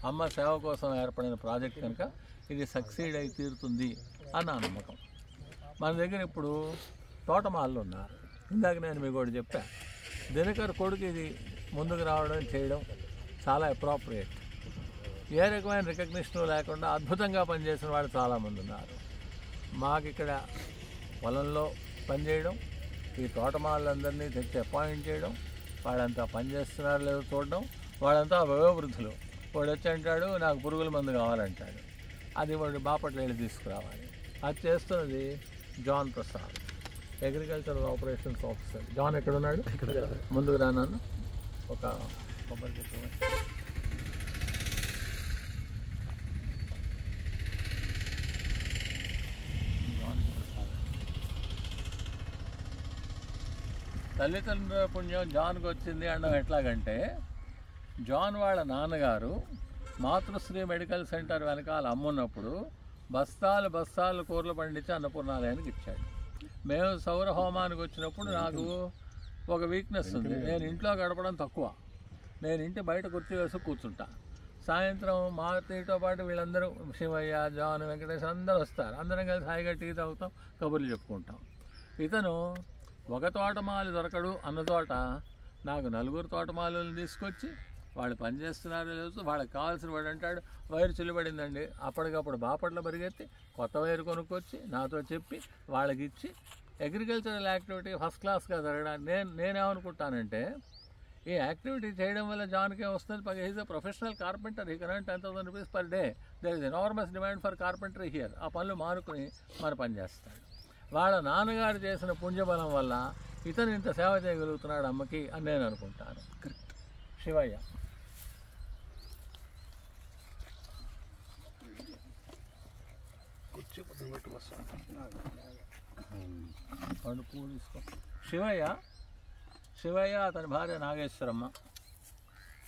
అమ్మ సేవ కోసం ఏర్పడిన ప్రాజెక్ట్ కనుక ఇది సక్సీడ్ అయి తీరుతుంది అన్న నమ్మకం. మన దగ్గర ఇప్పుడు తోటమాళ్ళు ఉన్నారు. ఇందాక నేను మీకు ఒకటి చెప్పాను, దినకర్ కొడుకు ఇది ముందుకు రావడం చేయడం చాలా అప్రోప్రియేట్. ఏ రకమైన రికగ్నిషన్ లేకుండా అద్భుతంగా పనిచేసిన వాళ్ళు చాలామంది ఉన్నారు. మాకు ఇక్కడ పొలంలో పనిచేయడం, ఈ తోటమాళ్ళందరినీ తెచ్చి అపాయింట్ చేయడం, వాళ్ళంతా పనిచేస్తున్నారో లేదో చూడడం, వాళ్ళంతా వయోవృద్ధులు, వాడు వచ్చి అంటాడు నాకు పురుగుల మందు కావాలంటాడు, అది వాడు బాపట్ల వెళ్ళి తీసుకురావాలి. అది చేస్తున్నది John Prasad, agricultural operations officer. John ఎక్కడున్నాడు? ముందుకు రానాను ఒక కొబ్బరి చెట్టు. తల్లిదండ్రుల పుణ్యం జాన్కి వచ్చింది అనడం ఎట్లాగంటే, జాన్ వాళ్ళ నాన్నగారు మాతృశ్రీ మెడికల్ సెంటర్ వెనకాల అమ్మున్నప్పుడు బస్తాలు బస్తాలు కూరలు పండించి అన్నపూర్ణాలయానికి ఇచ్చాడు. మేము సౌర హోమానికి వచ్చినప్పుడు నాకు ఒక వీక్నెస్ ఉంది, నేను ఇంట్లో గడపడం తక్కువ, నేను ఇంటి బయట కుర్చీ వేసి కూర్చుంటా. సాయంత్రం మాతీతో పాటు వీళ్ళందరూ శివయ్య, జాన్, వెంకటేశ్వర అందరూ వస్తారు. అందరం కలిసి హాయిగా టీ తాగుతాం, కబుర్లు చెప్పుకుంటాం. ఇతను ఒక తోటమాలి దొరకడు అన్న తోట నాకు 4 తోటమాలను తీసుకొచ్చి వాళ్ళు పనిచేస్తున్నారో లేదు, వాళ్ళకి కావాల్సిన వాడు అంటాడు వైరు చిల్లుబడిందండి, అప్పటికప్పుడు బాపట్ల పరిగెత్తి కొత్త వైరు కొనుక్కొచ్చి నాతో చెప్పి వాళ్ళకి ఇచ్చి అగ్రికల్చరల్ యాక్టివిటీ ఫస్ట్ క్లాస్గా జరగడానికి నేనేమనుకుంటానంటే, ఈ యాక్టివిటీ చేయడం వల్ల జాన్కే వస్తుంది. పైగా ఈజ్ అ ప్రొఫెషనల్ కార్పెంటర్, ఈ current 10,000 rupees per day. There is enormous demand for carpentry here. ఆ పనులు మానుకుని మన పని చేస్తాడు. వాళ్ళ నాన్నగారు చేసిన పుణ్యబలం వల్ల ఇతను ఇంత సేవ చేయగలుగుతున్నాడు అమ్మకి అని నేను అనుకుంటాను. శివయ్య పూలు తీసుకో. శివయ్య అతని భార్య నాగేశ్వరమ్మ.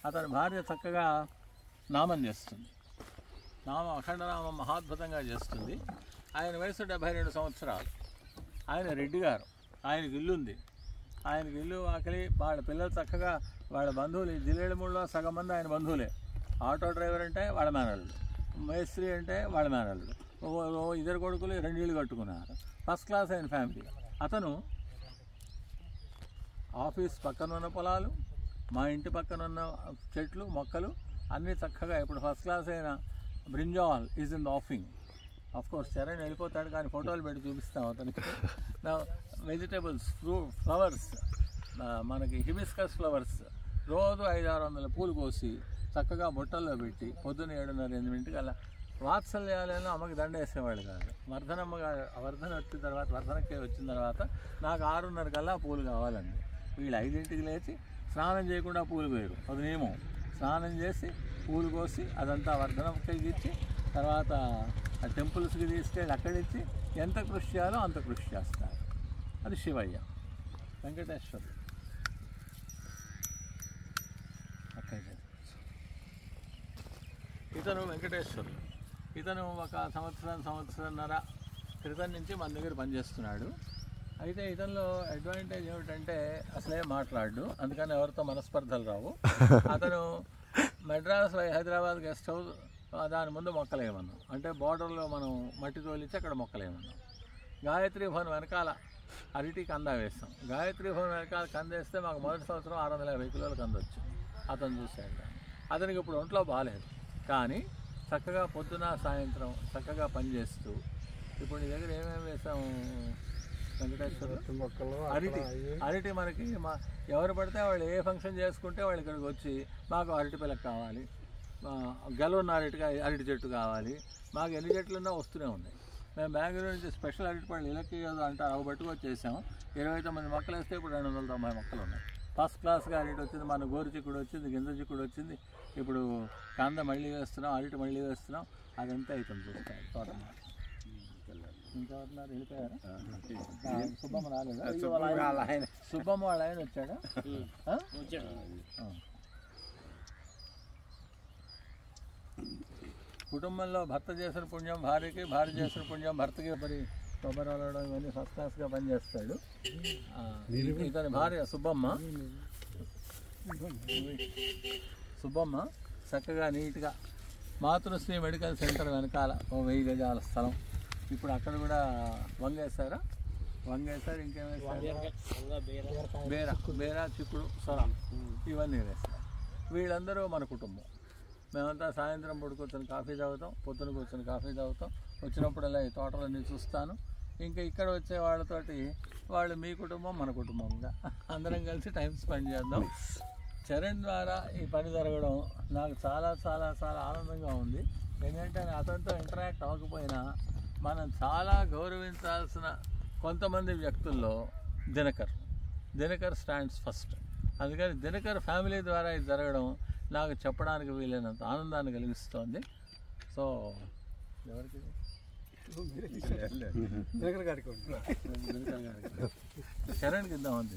అతని భార్య చక్కగా నామం చేస్తుంది, అఖండనామం మహాద్భుతంగా చేస్తుంది. ఆయన వయసు 72 సంవత్సరాలు. ఆయన రెడ్డి గారు, ఆయనకి ఇల్లు ఉంది. ఆయనకి ఇల్లు ఆకలి, వాళ్ళ పిల్లలు చక్కగా వాళ్ళ బంధువులు. జిల్లేడుమూడిలో సగం మంది ఆయన బంధువులే. ఆటో డ్రైవర్ అంటే వాళ్ళ మేనల్లుడు, మేస్త్రి అంటే వాళ్ళ మేనల్లుడు. 2 కొడుకులు 2 ఇళ్ళు కట్టుకున్నారు. ఫస్ట్ క్లాస్ అయిన ఫ్యామిలీ. అతను ఆఫీస్ పక్కన ఉన్న పొలాలు, మా ఇంటి పక్కన ఉన్న చెట్లు మొక్కలు అన్నీ చక్కగా ఇప్పుడు ఫస్ట్ క్లాస్ అయిన brinjal is in the offing. Of course Charan వెళ్ళిపోతాడు కానీ ఫోటోలు పెట్టి చూపిస్తాం అతనికి. వెజిటేబుల్స్, ఫ్లవర్స్, మనకి హిబిస్కస్ ఫ్లవర్స్ రోజు 500-600 పూలు కోసి చక్కగా బుట్టల్లో పెట్టి పొద్దున్న 7:30-8 అలా వాత్సల్యాలను అమ్మకి దండ వేసేవాళ్ళు కాదు. వర్ధన వచ్చిన తర్వాత, వర్ధనకే వచ్చిన తర్వాత నాకు 6:30 కల్లా పూలు కావాలండి. వీళ్ళు 5ంటికి లేచి స్నానం చేయకుండా పూలు కోయరు, అది నియమం. స్నానం చేసి పూలు కోసి అదంతా వర్ధనకి ఇచ్చి తర్వాత టెంపుల్స్కి తీసుకెళ్ళి అక్కడిచ్చి ఎంత కృషి చేయాలో అంత కృషి చేస్తారు. అది శివయ్య. వెంకటేశ్వరుడు ఇతను వెంకటేశ్వరుడు. ఇతను ఒక సంవత్సరంన్నర క్రితం నుంచి మన దగ్గర పనిచేస్తున్నాడు. అయితే ఇతనిలో అడ్వాంటేజ్ ఏమిటంటే అసలే మాట్లాడు, అందుకని ఎవరితో మనస్పర్ధలు రావు. అతను మెడ్రాస్ హైదరాబాద్ గెస్ట్ హౌస్ దాని ముందు మొక్కలేమన్నాం, అంటే బార్డర్లో మనం మట్టి తోలిచ్చి అక్కడ మొక్కలేమన్నాం. గాయత్రి భవన్ వెనకాల అరటి కంద వేస్తాం. గాయత్రి భవన్ వెనకాల కందేస్తే మాకు మొదటి సంవత్సరం 650 కిలోల కందొచ్చు. అతను చూశాడు. అతనికి ఇప్పుడు ఒంట్లో బాగాలేదు కానీ చక్కగా పొద్దున సాయంత్రం చక్కగా పనిచేస్తూ ఇప్పుడు నీ దగ్గర ఏమేమి వేసాము వెంకటేశ్వర? అరటి మనకి ఎవరు పడితే వాళ్ళు ఏ ఫంక్షన్ చేసుకుంటే వాళ్ళు ఇక్కడికి వచ్చి మాకు అరటి పిల్లకి కావాలి, గెలవున్న అరటి చెట్టు కావాలి, మాకు ఎన్ని చెట్లున్నా వస్తూనే ఉన్నాయి. మేము బెంగళూరు నుంచి స్పెషల్ అరటి పళ్ళు ఇలకి అంటారు, అవి పట్టుకొచ్చి చేసాము. 29 మొక్కలు వేస్తే ఇప్పుడు 290 మొక్కలు ఉన్నాయి. ఫస్ట్ క్లాస్గా అరటి వచ్చింది, మన గోరు చిక్కుడు వచ్చింది, గింజ చిక్కుడు వచ్చింది. ఇప్పుడు కంద మళ్ళీ వేస్తున్నాం, అరటి మళ్ళీ వేస్తున్నాం. అదంతా అవుతుంది చూస్తాను. తోట ఇంకా వెళ్ళిపోయారా? సుబ్బమ్మ రాలేదా? సుబ్బమ్మ వాళ్ళ ఆయన వచ్చాడా? కుటుంబంలో భర్త చేసిన పుణ్యం భార్యకి, భార్య చేసిన పుణ్యం భర్తకి. మరి కొబ్బరి వలడం ఇవన్నీ ఫస్ట్ క్లాస్గా పనిచేస్తాడు. ఇతని భార్య సుబ్బమ్మ చక్కగా నీట్గా మాతృశ్రీ మెడికల్ సెంటర్ వెనకాల 1000 గజాల స్థలం. ఇప్పుడు అక్కడ కూడా వంగేశారు. ఇంకేం వేస్తారు? బేరా, చిక్కుడు, సొర ఇవన్నీ వేస్తారు. వీళ్ళందరూ మన కుటుంబం. మేమంతా సాయంత్రం పూట కూర్చొని కాఫీ తాగుతాం, పొద్దున కూర్చొని కాఫీ తాగుతాం. వచ్చినప్పుడల్లా ఈ తోటలన్నీ చూస్తాను. ఇంకా ఇక్కడ వచ్చే వాళ్ళతోటి వాళ్ళు మీ కుటుంబం మన కుటుంబంగా అందరం కలిసి టైం స్పెండ్ చేద్దాం. చరణ్ ద్వారా ఈ పని జరగడం నాకు చాలా చాలా చాలా ఆనందంగా ఉంది. ఎందుకంటే అతనితో ఇంటరాక్ట్ అవ్వకపోయినా మనం చాలా గౌరవించాల్సిన కొంతమంది వ్యక్తుల్లో దినకర్ స్టాండ్స్ ఫస్ట్. అందుకని దినకర్ ఫ్యామిలీ ద్వారా ఇది జరగడం నాకు చెప్పడానికి వీలైనంత ఆనందాన్ని కలిగిస్తోంది. సో ఎవరికి చరణ్కి ఇద్దామంది,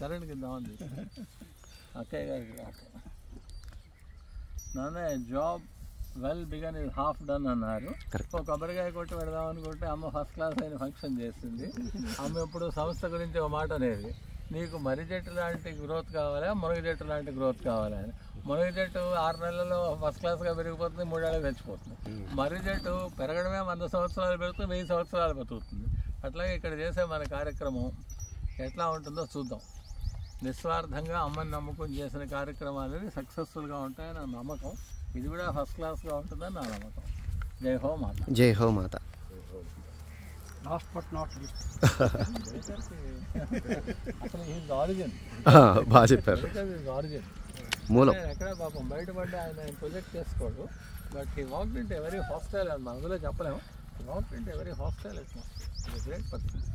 చరణ్కి ఇద్దామంది, అక్కయ్య గారికి నాన్న job well began is half done అన్నారు. ఒక కొబ్బరికాయ కొట్టి పెడదాం అనుకుంటే అమ్మ ఫస్ట్ క్లాస్ అయిన ఫంక్షన్ చేసింది. అమ్మ ఎప్పుడు సంస్థ గురించి ఒక మాట అనేది, నీకు మర్రి చెట్టు లాంటి గ్రోత్ కావాలా మునగ చెట్టు లాంటి గ్రోత్ కావాలా అని. మునగ చెట్టు 6 నెలల్లో ఫస్ట్ క్లాస్గా పెరిగిపోతుంది, 3 ఏళ్ళకి చచ్చిపోతుంది. మర్రి చెట్టు పెరగడమే 100 సంవత్సరాలు పెరుగుతుంది, 1000 సంవత్సరాలు బతుకుతుంది. అట్లాగే ఇక్కడ చేసే మన కార్యక్రమం ఎట్లా ఉంటుందో చూద్దాం. నిస్వార్థంగా అమ్మని నమ్ముకుని చేసిన కార్యక్రమాలు సక్సెస్ఫుల్గా ఉంటాయని నా నమ్మకం. ఇది కూడా ఫస్ట్ క్లాస్గా ఉంటుందని నా నమ్మకం. జై హో మాత. జై హో మాత. లాస్ట్ బట్ నాట్ లీస్ట్ అసలు ఈజ్ ఆరిజిన్, బాగా చెప్పారు. ఆరిజిన్ మూలం ఎక్కడ పాపం బయటపడ్డా ఆయన ప్రొజెక్ట్ చేసుకోడు. బట్ ఈ వాక్ ఇంటే వెరీ హాస్టైల్ అని అందులో చెప్పలేము. వాక్ ఇంటే వెరీ హాస్టైల్ గ్రేట్ పర్సన్.